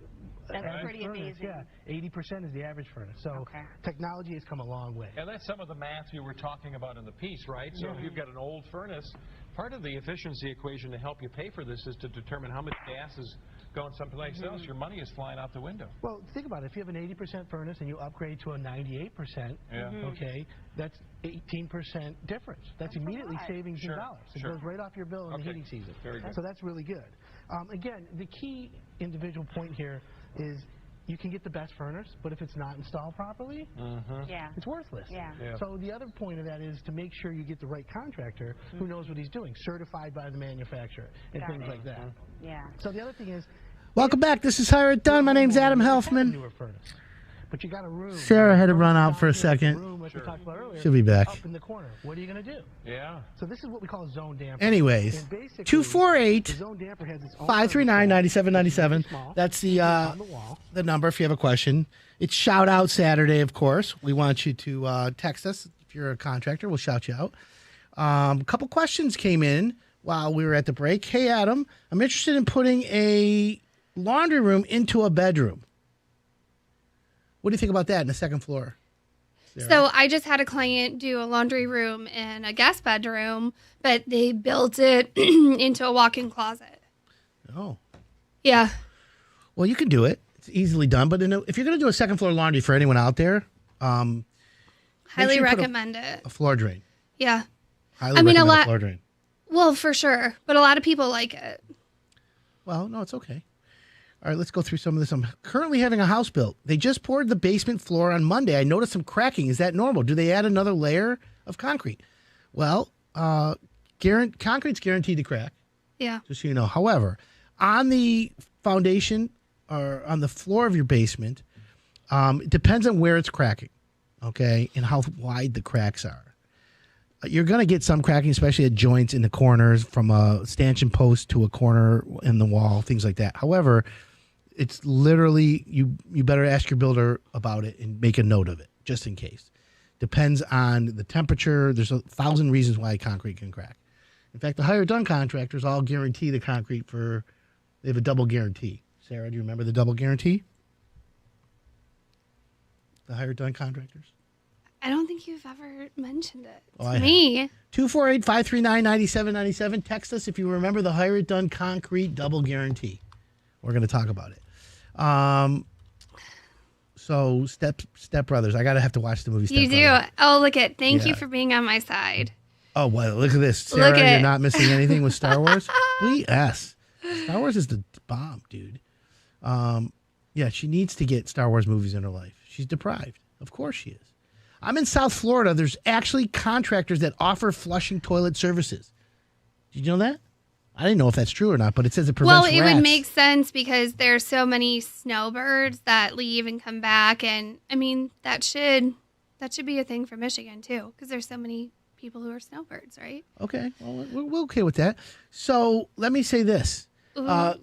that's pretty furnace, amazing. Yeah, 80% is the average furnace. So technology has come a long way. And that's some of the math you were talking about in the piece, right? So if you've got an old furnace, part of the efficiency equation to help you pay for this is to determine how much gas is going someplace else. Your money is flying out the window. Well, think about it. If you have an 80% furnace and you upgrade to a 98%, okay, that's 18% difference. That's immediately saving some dollars. It goes right off your bill in the heating season. Very good. So that's really good. Again, the key individual point here is you can get the best furnace, but if it's not installed properly, it's worthless. So the other point of that is to make sure you get the right contractor who knows what he's doing, certified by the manufacturer, and things like that. So the other thing is, welcome back. This is Hire It Done. My name's Adam Helfman. But you got a room. Sarah had to run out for a second. Like we talked about earlier, she'll be back. Up in the corner. What are you going to do? So this is what we call a zone damper. Anyways, 248-539-9797. That's the number if you have a question. It's Shout Out Saturday, of course. We want you to text us. If you're a contractor, we'll shout you out. A couple questions came in while we were at the break. Hey, Adam, I'm interested in putting a laundry room into a bedroom. What do you think about that in the second floor? Sarah? So I just had a client do a laundry room in a guest bedroom, but they built it into a walk-in closet. Oh. Yeah. Well, you can do it. It's easily done. But if you're going to do a second floor laundry for anyone out there, highly recommend it. A floor drain. Yeah. Highly recommend a floor drain. Well, for sure. But a lot of people like it. Well, no, it's okay. All right, let's go through some of this. I'm currently having a house built. They just poured the basement floor on Monday. I noticed some cracking. Is that normal? Do they add another layer of concrete? Well, concrete's guaranteed to crack, Yeah. just so you know. However, on the foundation or on the floor of your basement, it depends on where it's cracking, okay, and how wide the cracks are. You're going to get some cracking, especially at joints in the corners from a stanchion post to a corner in the wall, things like that. However, it's literally, you better ask your builder about it and make a note of it, just in case. Depends on the temperature. There's 1,000 reasons why concrete can crack. In fact, the higher done contractors all guarantee the concrete they have a double guarantee. Sarah, do you remember the double guarantee? The higher done contractors? I don't think you've ever mentioned it Oh, to me. 248-539-9797. Text us if you remember the Hire It Done Concrete double guarantee. We're going to talk about it. So Step Brothers. I have to watch the movie Step You do. Brothers. Oh, look at. Thank Yeah. you for being on my side. Oh, well, look at this. Sarah, Look at- you're not missing anything with Star Wars? Yes. Star Wars is the bomb, dude. Yeah, she needs to get Star Wars movies in her life. She's deprived. Of course she is. I'm in South Florida. There's actually contractors that offer flushing toilet services. Did you know that? I didn't know if that's true or not, but it says it prevents Well, it rats. would make sense because there's so many snowbirds that leave and come back, and I mean that should be a thing for Michigan too, because there's so many people who are snowbirds, right? Okay, well, we're okay with that. So let me say this.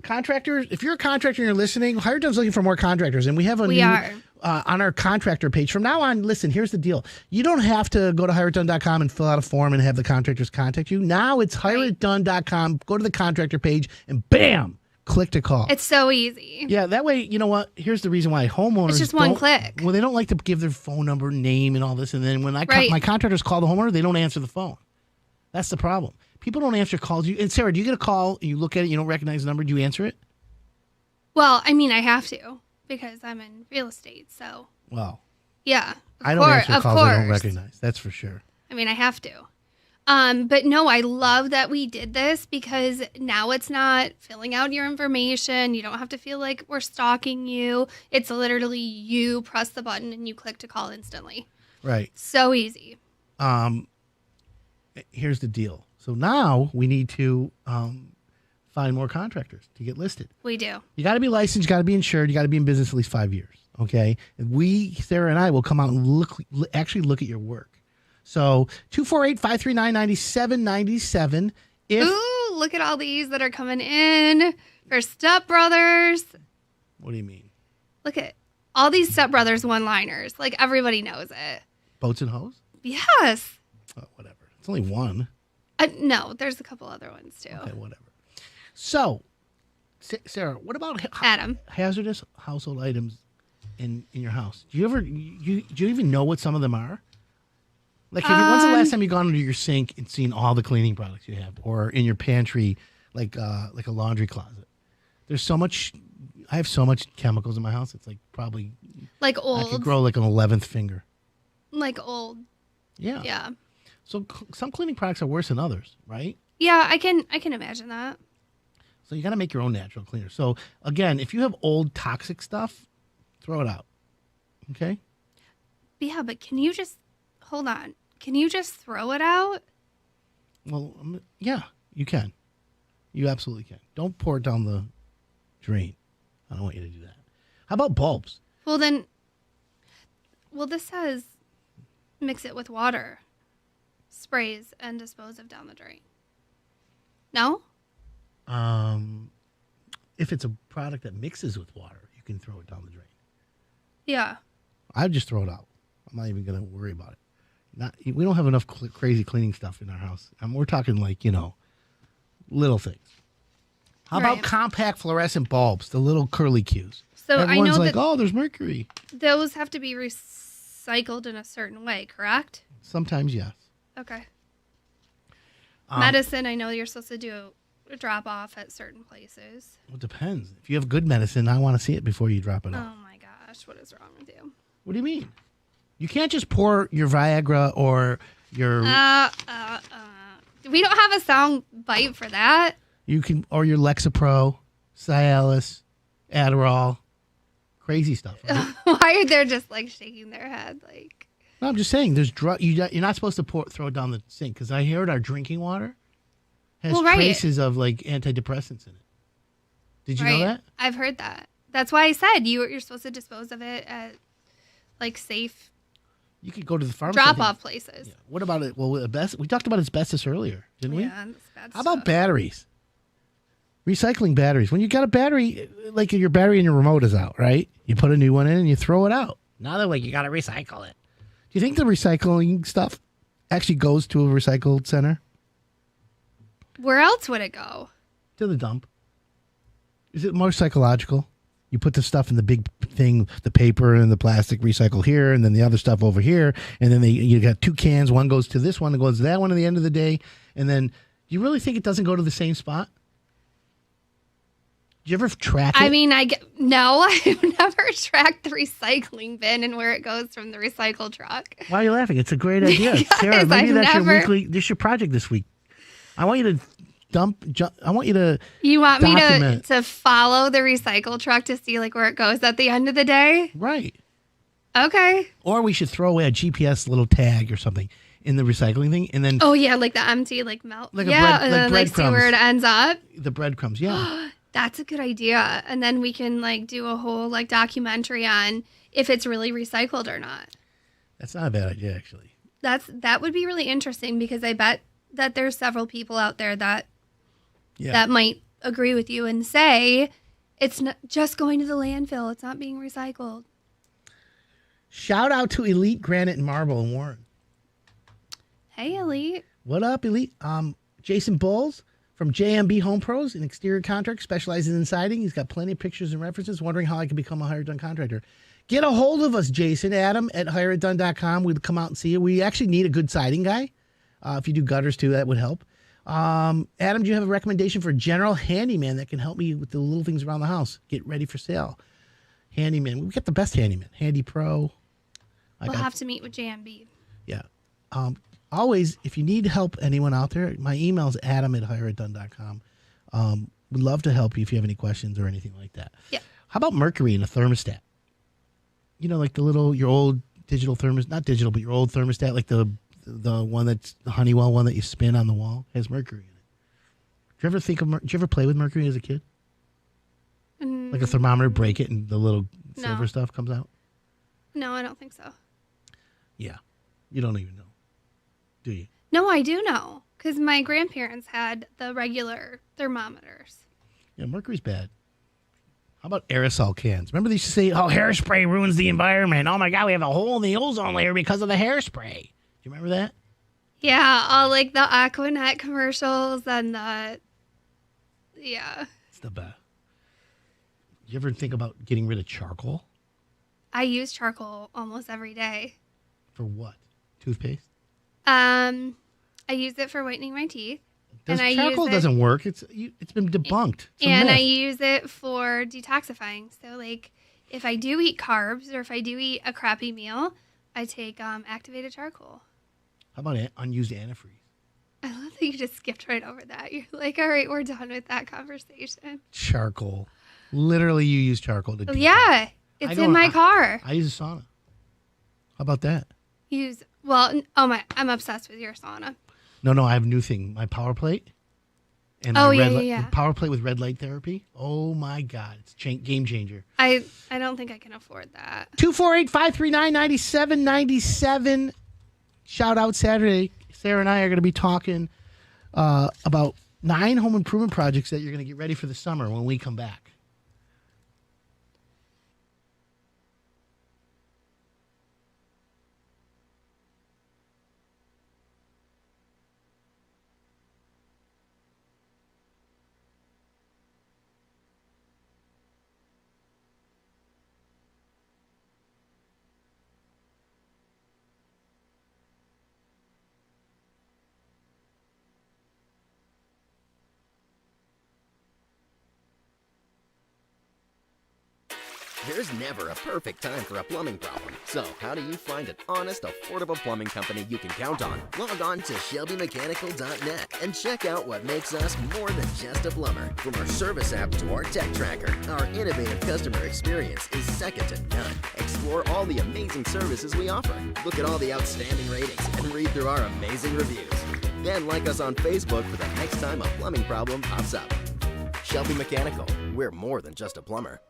Contractors, if you're a contractor and you're listening, Hire Done's looking for more contractors, and we have We are. on our contractor page. From now on, listen, here's the deal. You don't have to go to hireitdone.com and fill out a form and have the contractors contact you. Now it's hireitdone.com. Go to the contractor page and bam, click to call. It's so easy. Yeah, that way, you know what? Here's the reason why homeowners It's just one don't- click. Well, they don't like to give their phone number, name, and all this, and then when Right. my contractors call the homeowner, they don't answer the phone. That's the problem. People don't answer calls. And Sarah, do you get a call and you look at it, you don't recognize the number, do you answer it? Well, I mean, I have to because I'm in real estate, so Well, yeah. I don't answer of calls I don't course. recognize. That's for sure. I mean, I have to. But no, I love that we did this because now it's not filling out your information. You don't have to feel like we're stalking you. It's literally you press the button and you click to call instantly. Right. So easy. Here's the deal. So now we need to find more contractors to get listed. We do. You got to be licensed, you got to be insured, you got to be in business at least 5 years. Okay. And Sarah and I will come out and actually look at your work. So 248-539-9797. Ooh, look at all these that are coming in for Step Brothers. What do you mean? Look at all these Step Brothers one-liners. Like everybody knows it. Boats and hose? Yes. Oh, whatever. It's only one. No, there's a couple other ones too. Okay, whatever. So, Sarah, what about Adam. hazardous household items in your house? Do you even know what some of them are? Like, when's the last time you gone under your sink and seen all the cleaning products you have, or in your pantry, like a laundry closet? There's so much. I have so much chemicals in my house. It's like probably Like I could old. grow like an 11th finger. Like old. Yeah. Yeah. So some cleaning products are worse than others, right? Yeah, I can imagine that. So you got to make your own natural cleaner. So again, if you have old toxic stuff, throw it out. Okay? Yeah, but can you just hold on? Can you just throw it out? Well, yeah, you can. You absolutely can. Don't pour it down the drain. I don't want you to do that. How about bulbs? Well, this says mix it with water, sprays, and dispose of down the drain. No? If it's a product that mixes with water, you can throw it down the drain. Yeah. I'd just throw it out. I'm not even going to worry about it. We don't have enough crazy cleaning stuff in our house. We're talking like, little things. How about Right. compact fluorescent bulbs, the little curly cues? So I Everyone's know like, that oh, there's mercury. those have to be recycled in a certain way, correct? Sometimes, yes. Okay. Medicine, I know you're supposed to do a drop off at certain places. Well, it depends. If you have good medicine, I want to see it before you drop it off. Oh my gosh, what is wrong with you? What do you mean? You can't just pour your Viagra or your We don't have a sound bite for that. or your Lexapro, Cialis. Adderall, crazy stuff. Right? Why are they just like shaking their head? Like, No, I'm just saying, there's drug. You're not supposed to throw it down the sink because I heard our drinking water has Well, right. traces of like antidepressants in it. Did you know that? I've heard that. That's why I said you're supposed to dispose of it at like safe You could go to the pharmacy. drop-off places. Yeah. What about it? Well, we talked about asbestos earlier, didn't we? Yeah, that's bad How about stuff. batteries? Recycling batteries. When you got a battery, like your battery in your remote is out, right? You put a new one in and you throw it out. Now they're like, you got to recycle it. Do you think the recycling stuff actually goes to a recycled center? Where else would it go? To the dump. Is it more psychological? You put the stuff in the big thing, the paper and the plastic recycle here, and then the other stuff over here, and then you got 2 cans. One goes to this one, and goes to that one at the end of the day. And then, do you really think it doesn't go to the same spot? Do you ever track it? I mean, no, I've never tracked the recycling bin and where it goes from the recycle truck. Why are you laughing? It's a great idea, Sarah. Maybe that's your project this week. I want you to I want you to. You want document. me to follow the recycle truck to see like where it goes at the end of the day? Right. Okay. Or we should throw away a GPS little tag or something in the recycling thing, and then Oh yeah, like the empty like melt. Like and then like see where it ends up. the breadcrumbs. Yeah. That's a good idea. And then we can like do a whole like documentary on if it's really recycled or not. That's not a bad idea, actually. That would be really interesting because I bet that there's several people out there that Yeah. that might agree with you and say it's not just going to the landfill. It's not being recycled. Shout out to Elite Granite and Marble in Warren. Hey, Elite. What up, Elite? Jason Bowles from JMB Home Pros, an exterior contractor, specializes in siding. He's got plenty of pictures and references. Wondering how I can become a hired done contractor. Get a hold of us, Jason. Adam at hireitdone.com. We'll come out and see you. We actually need a good siding guy. If you do gutters too, that would help. Adam, do you have a recommendation for a general handyman that can help me with the little things around the house? Get ready for sale. Handyman. We get the best handyman. Handy Pro. We'll have to meet with JMB. Yeah. Always, if you need help, anyone out there, my email is adam@hireitdone.com. We'd love to help you if you have any questions or anything like that. Yeah. How about mercury in a thermostat? You know, like your old digital thermostat, not digital, but your old thermostat, like the one that's the Honeywell one that you spin on the wall, has mercury in it. Did you ever play with mercury as a kid? Like a thermometer, break it, and the little silver stuff comes out? No, I don't think so. Yeah. You don't even know, do you? No, I do know because my grandparents had the regular thermometers. Yeah, mercury's bad. How about aerosol cans? Remember they used to say, oh, hairspray ruins the environment. Oh, my God, we have a hole in the ozone layer because of the hairspray. Do you remember that? Yeah, all like the Aquanet commercials and yeah. It's the best. You ever think about getting rid of charcoal? I use charcoal almost every day. For what? Toothpaste? I use it for whitening my teeth. Charcoal doesn't work. It's been debunked. It's a and I myth. use it for detoxifying. So like if I do eat carbs or if I do eat a crappy meal, I take activated charcoal. How about unused antifreeze? I love that you just skipped right over that. You're like, all right, we're done with that conversation. Charcoal. Literally, you use charcoal to detox. Yeah, it's in my car. I use a sauna. How about that? I'm obsessed with your sauna. No, I have a new thing. My power plate. And power plate with red light therapy. Oh my God, it's game changer. I don't think I can afford that. 248-539-9797. Shout out Saturday. Sarah and I are going to be talking about 9 home improvement projects that you're going to get ready for the summer when we come back. There's never a perfect time for a plumbing problem. So, how do you find an honest, affordable plumbing company you can count on? Log on to ShelbyMechanical.net and check out what makes us more than just a plumber. From our service app to our tech tracker, our innovative customer experience is second to none. Explore all the amazing services we offer. Look at all the outstanding ratings and read through our amazing reviews. Then like us on Facebook for the next time a plumbing problem pops up. Shelby Mechanical, we're more than just a plumber.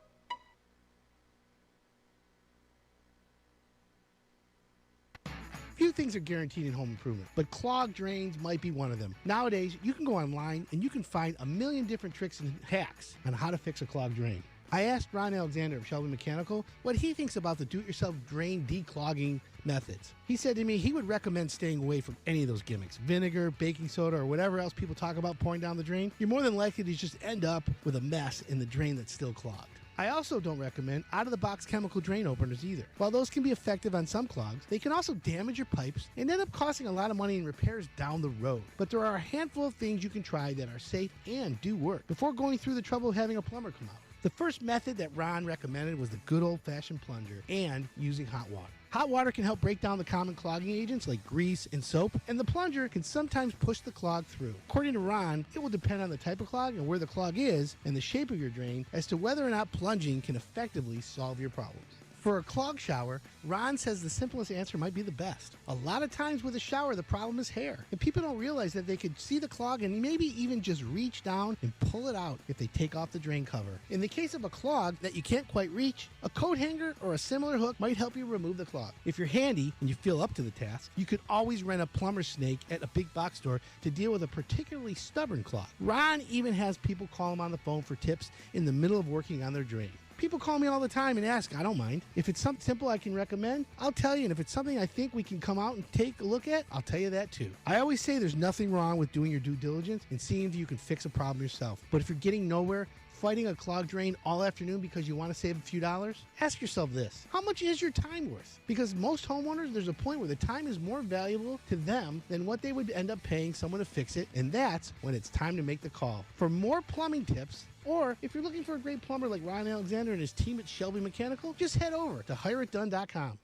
Few things are guaranteed in home improvement, but clogged drains might be one of them. Nowadays, you can go online and you can find a million different tricks and hacks on how to fix a clogged drain. I asked Ron Alexander of Shelby Mechanical what he thinks about the do-it-yourself drain declogging methods. He said to me he would recommend staying away from any of those gimmicks. Vinegar, baking soda, or whatever else people talk about pouring down the drain. You're more than likely to just end up with a mess in the drain that's still clogged. I also don't recommend out-of-the-box chemical drain openers either. While those can be effective on some clogs, they can also damage your pipes and end up costing a lot of money in repairs down the road. But there are a handful of things you can try that are safe and do work before going through the trouble of having a plumber come out. The first method that Ron recommended was the good old-fashioned plunger and using hot water. Hot water can help break down the common clogging agents like grease and soap, and the plunger can sometimes push the clog through. According to Ron, it will depend on the type of clog and where the clog is and the shape of your drain as to whether or not plunging can effectively solve your problems. For a clog shower, Ron says the simplest answer might be the best. A lot of times with a shower, the problem is hair, and people don't realize that they could see the clog and maybe even just reach down and pull it out if they take off the drain cover. In the case of a clog that you can't quite reach, a coat hanger or a similar hook might help you remove the clog. If you're handy and you feel up to the task, you could always rent a plumber's snake at a big box store to deal with a particularly stubborn clog. Ron even has people call him on the phone for tips in the middle of working on their drain. People call me all the time and ask. I don't mind. If it's something simple I can recommend, I'll tell you. And if it's something I think we can come out and take a look at, I'll tell you that too. I always say there's nothing wrong with doing your due diligence and seeing if you can fix a problem yourself. But if you're getting nowhere, fighting a clogged drain all afternoon because you want to save a few dollars, ask yourself this. How much is your time worth? Because most homeowners, there's a point where the time is more valuable to them than what they would end up paying someone to fix it, and that's when it's time to make the call. For more plumbing tips, or if you're looking for a great plumber like Ron Alexander and his team at Shelby Mechanical, just head over to hireitdone.com.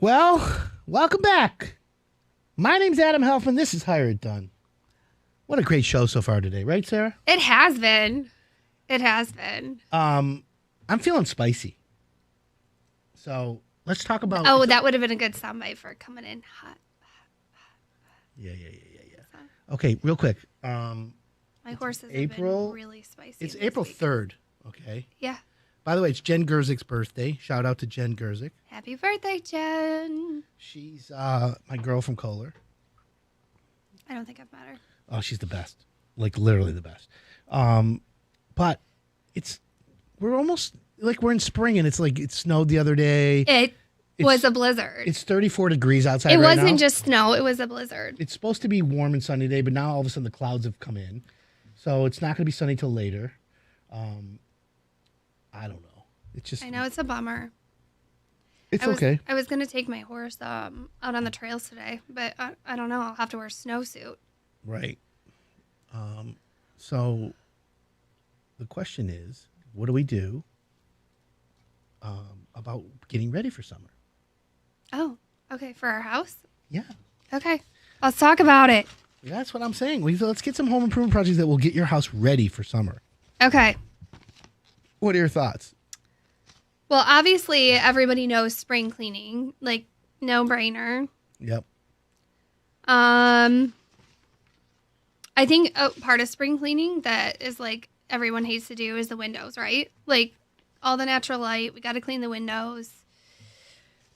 Well, welcome back. My name's Adam Helfman. This is Hire It Done. What a great show so far today, right, Sarah? It has been. It has been. I'm feeling spicy. So let's talk about. Oh, that would have been a good soundbite for coming in hot. Yeah. Okay, real quick. My horses April, have been really spicy. It's this April week. 3rd. Okay. Yeah. By the way, it's Jen Gerzik's birthday. Shout out to Jen Gerzik. Happy birthday, Jen. She's my girl from Kohler. I don't think I've met her. Oh, she's the best. Like literally the best. But we're almost like we're in spring and it's like it snowed the other day. It was a blizzard. It's 34 degrees outside It right now. wasn't just snow. It was a blizzard. It's supposed to be warm and sunny today, but now all of a sudden the clouds have come in. So it's not going to be sunny till later. I don't know. It's just. I know it's a bummer. It's okay. I was going to take my horse out on the trails today, but I don't know. I'll have to wear a snowsuit. Right. So the question is, what do we do about getting ready for summer. Oh, okay. For our house? Yeah. Okay. Let's talk about it. That's what I'm saying. Let's get some home improvement projects that will get your house ready for summer. Okay. What are your thoughts? Well, obviously, everybody knows spring cleaning. Like, no brainer. Yep. I think part of spring cleaning that is like everyone hates to do is the windows, right? Like all the natural light. We got to clean the windows,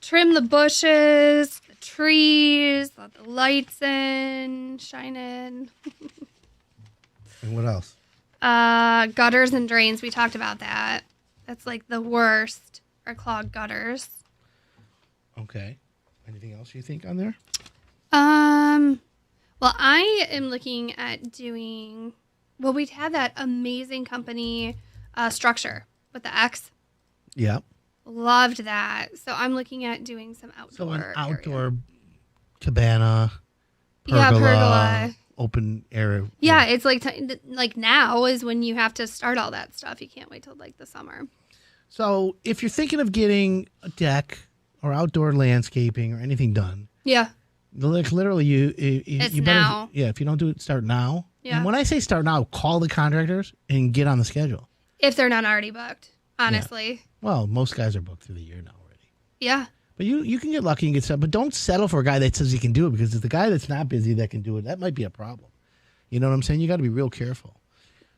trim the bushes, the trees, let the lights in, shine in. And what else? Gutters and drains. We talked about that. That's like the worst are clogged gutters. Okay. Anything else you think on there? Well, I am looking at doing, well, we had that amazing company, Structure with the X. Yeah. Loved that. So I'm looking at doing some outdoor. So an outdoor area. cabana, pergola, Yeah, pergola. open area. Yeah, it's like now is when you have to start all that stuff. You can't wait till like the summer. So if you're thinking of getting a deck or outdoor landscaping or anything done, Yeah. like literally you It's better, now. Yeah, if you don't do it, start now. Yeah. And when I say start now, call the contractors and get on the schedule. If they're not already booked, honestly. Well, most guys are booked through the year now already. Yeah. But you can get lucky and get stuff, but don't settle for a guy that says he can do it, because it's the guy that's not busy that can do it. That might be a problem. You know what I'm saying? You got to be real careful.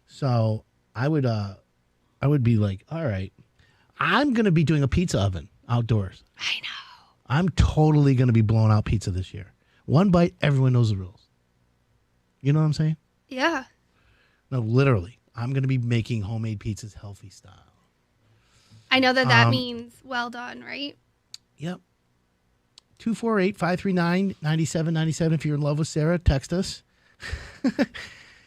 So I would be like, all right, I'm going to be doing a pizza oven outdoors. I know. I'm totally going to be blowing out pizza this year. One bite, everyone knows the rules. You know what I'm saying? Yeah. No, literally. I'm going to be making homemade pizzas healthy style. I know that means well done, right? Yep. 248-539-9797. If you're in love with Sarah, text us.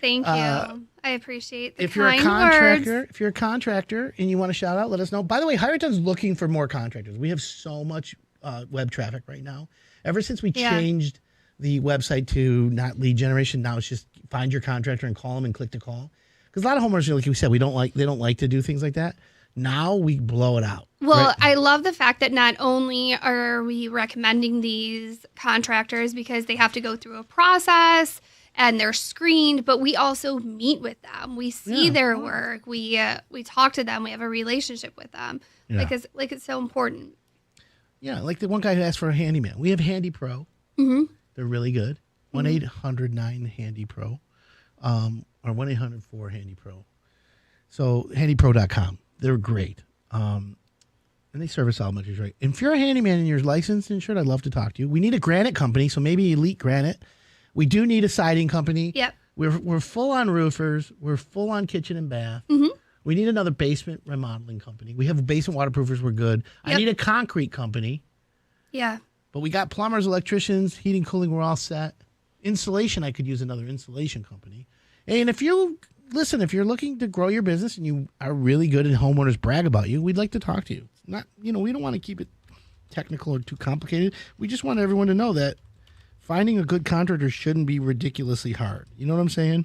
Thank you. I appreciate the If you're a kind contractor, words. if you're a contractor and you want to shout out, let us know. By the way, Hireton's looking for more contractors. We have so much web traffic right now. Ever since we changed the website to not lead generation, now it's just find your contractor and call them and click to call. Because a lot of homeowners, like we said, they don't like to do things like that. Now we blow it out. Well, right? I love the fact that not only are we recommending these contractors because they have to go through a process and they're screened, but we also meet with them. We see their work. We talk to them. We have a relationship with them. Yeah. It's so important. Yeah, like the one guy who asked for a handyman. We have Handy Pro. Mm-hmm. They're really good. 1-800-9-HANDY-PRO or 1-800-4-HANDY-PRO. So handypro.com. They're great. And they service all measures, right? And if you're a handyman and you're licensed and insured, I'd love to talk to you. We need a granite company, so maybe Elite Granite. We do need a siding company. Yep. We're full on roofers. We're full on kitchen and bath. Mm-hmm. We need another basement remodeling company. We have basement waterproofers. We're good. Yep. I need a concrete company. Yeah. But we got plumbers, electricians, heating, cooling. We're all set. Insulation, I could use another insulation company. And if you're looking to grow your business and you are really good and homeowners brag about you, we'd like to talk to you. Not, we don't want to keep it technical or too complicated. We just want everyone to know that finding a good contractor shouldn't be ridiculously hard. You know what I'm saying?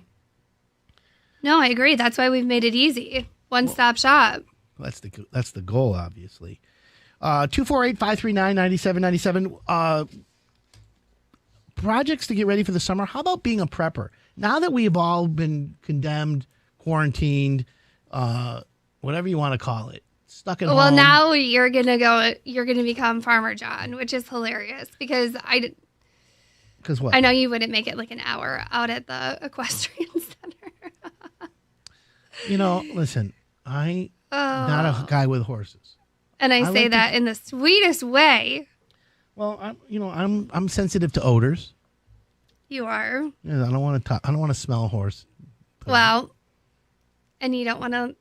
No, I agree. That's why we've made it easy. One-stop shop. That's the goal, obviously. 248-539-9797. Projects to get ready for the summer. How about being a prepper? Now that we have all been condemned, quarantined, whatever you want to call it, stuck at home. Well, now you're gonna become Farmer John, which is hilarious because Because what? I know you wouldn't make it like an hour out at the equestrian center. Listen, I'm not a guy with horses. And I say like that in the sweetest way. Well, I'm sensitive to odors. You are. Yeah, I don't want to smell a horse. Well, and you don't want to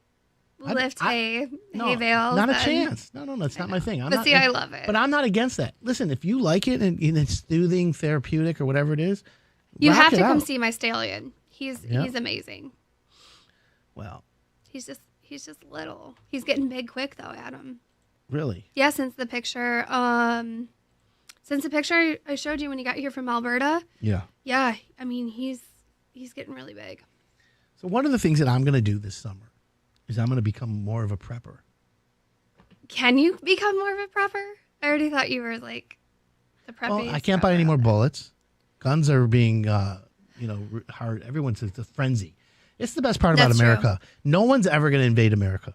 lift hay bales. Not a chance. No, that's not my thing. I love it. But I'm not against that. Listen, if you like it and it's soothing, therapeutic, or whatever it is, you rock have it to come out. see my stallion. He's amazing. Well, he's just little. He's getting big quick though, Adam. Really? Yeah, since the picture I showed you when he got here from Alberta. Yeah. Yeah, I mean he's getting really big. So one of the things that I'm going to do this summer is I'm going to become more of a prepper. Can you become more of a prepper? I already thought you were like the preppy. Well, I can't buy any more bullets. Guns are being, hard. Everyone says it's a frenzy. It's the best part about That's America. No one's ever going to invade America.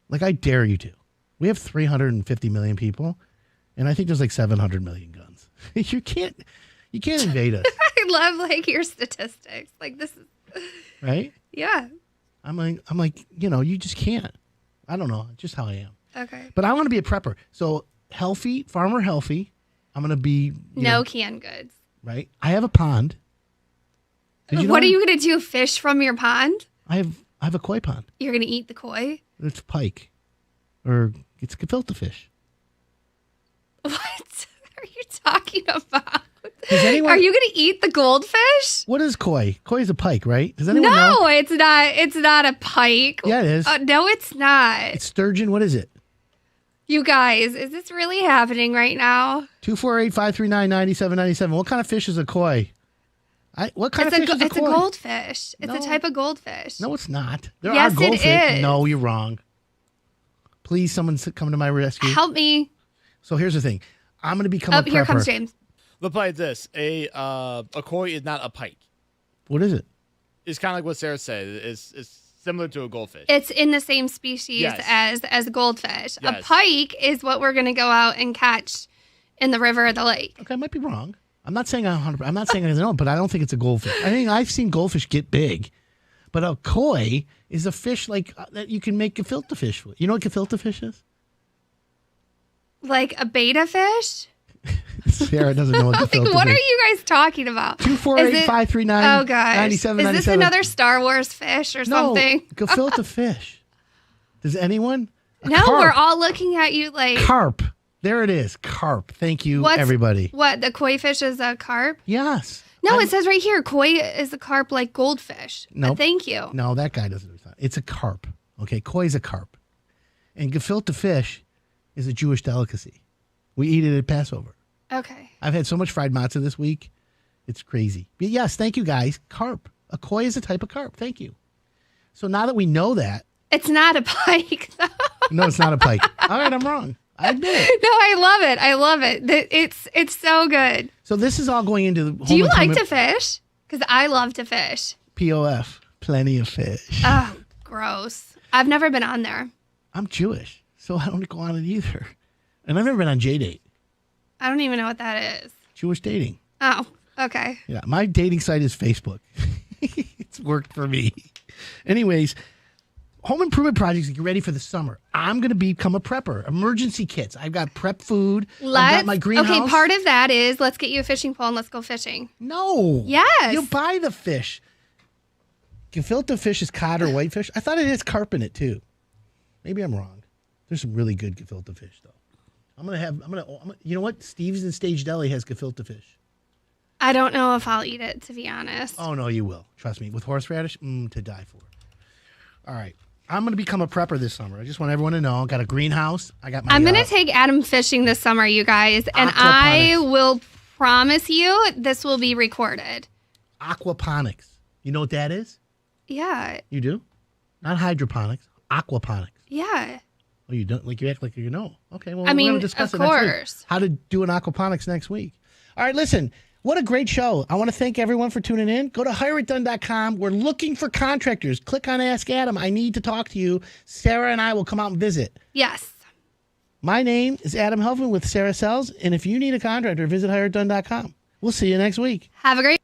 Like, I dare you to. We have 350 million people, and I think there's like 700 million guns. You can't invade us. I love like your statistics. Like this is Right? yeah. I'm like, you just can't. I don't know, just how I am. Okay. But I want to be a prepper. So healthy, farmer healthy. I'm going to be No canned goods. right. I have a pond. Did you What know are you gonna do? Fish from your pond? I have a koi pond. You're gonna eat the koi? It's pike, or it's gefilte fish. What are you talking about? Does anyone- Are you gonna eat the goldfish? What is koi? Koi is a pike, right? Does anyone know? No, it's not. It's not a pike. Yeah, it is. No, it's not. It's sturgeon. What is it? You guys, is this really happening right now? 248-539-9797. What kind of fish is a koi? What kind of fish is a It's koi? a goldfish. It's No. a type of goldfish. No, it's not. There Yes, are it goldfish. is. No, you're wrong. Please, someone come to my rescue. Help me. So here's the thing. I'm going to become a Oh, prepper. here comes James. Look like this. A koi is not a pike. What is it? It's kind of like what Sarah said. It's similar to a goldfish. It's in the same species Yes. as goldfish. A Yes. pike is what we're going to go out and catch in the river or the lake. Okay, I might be wrong. I'm not saying I'm not saying I know, but I don't think it's a goldfish. I think I've seen goldfish get big, but a koi is a fish like that you can make gefilte fish with. You know what gefilte fish is? Like a beta fish? Sarah doesn't know what gefilte Like, what are fish. you guys talking about? 248-539-9797. Oh gosh. Is this another Star Wars fish or something? No, gefilte fish. Does anyone? A No, carp. we're all looking at you like Carp. There it is. Carp. Thank you, what's- everybody. What, the koi fish is a carp? Yes. No, it says right here, koi is a carp like goldfish. Nope. Thank you. No, that guy doesn't. It's a carp. Okay, koi is a carp. And gefilte fish is a Jewish delicacy. We eat it at Passover. Okay. I've had so much fried matzah this week. It's crazy. But yes, thank you guys. Carp. A koi is a type of carp. Thank you. So now that we know that. It's not a pike. No, it's not a pike. All right, I'm wrong. I admit it. No, I love it. I love it. It's so good. So this is all going into the Do you home like to improvement- fish? Because I love to fish. POF. Plenty of fish. Oh, gross. I've never been on there. I'm Jewish, so I don't go on it either. And I've never been on JDate. I don't even know what that is. Jewish dating. Oh, okay. Yeah, my dating site is Facebook. It's worked for me. Anyways, home improvement projects to get ready for the summer. I'm going to become a prepper. Emergency kits. I've got prep food. I've got my greenhouse. Okay, part of that is let's get you a fishing pole and let's go fishing. No. Yes. You buy the fish. Gefilte fish is cod or whitefish. I thought it has carp in it too. Maybe I'm wrong. There's some really good gefilte fish though. You know what? Steve's and Stage Deli has gefilte fish. I don't know if I'll eat it, to be honest. Oh, no, you will. Trust me. With horseradish, to die for. All right. I'm going to become a prepper this summer. I just want everyone to know. I got a greenhouse. I got my. I'm going to take Adam fishing this summer, you guys, and I will promise you this will be recorded. Aquaponics. You know what that is? Yeah. You do? Not hydroponics. Aquaponics. Yeah. Oh, you don't? Like you act like you know. Okay, well, I we're mean, going to discuss of it next week. course. How to do an aquaponics next week. All right, listen. What a great show. I want to thank everyone for tuning in. Go to hireitdone.com. We're looking for contractors. Click on Ask Adam. I need to talk to you. Sarah and I will come out and visit. Yes. My name is Adam Helfman with Sarah Sells. And if you need a contractor, visit hireitdone.com. We'll see you next week. Have a great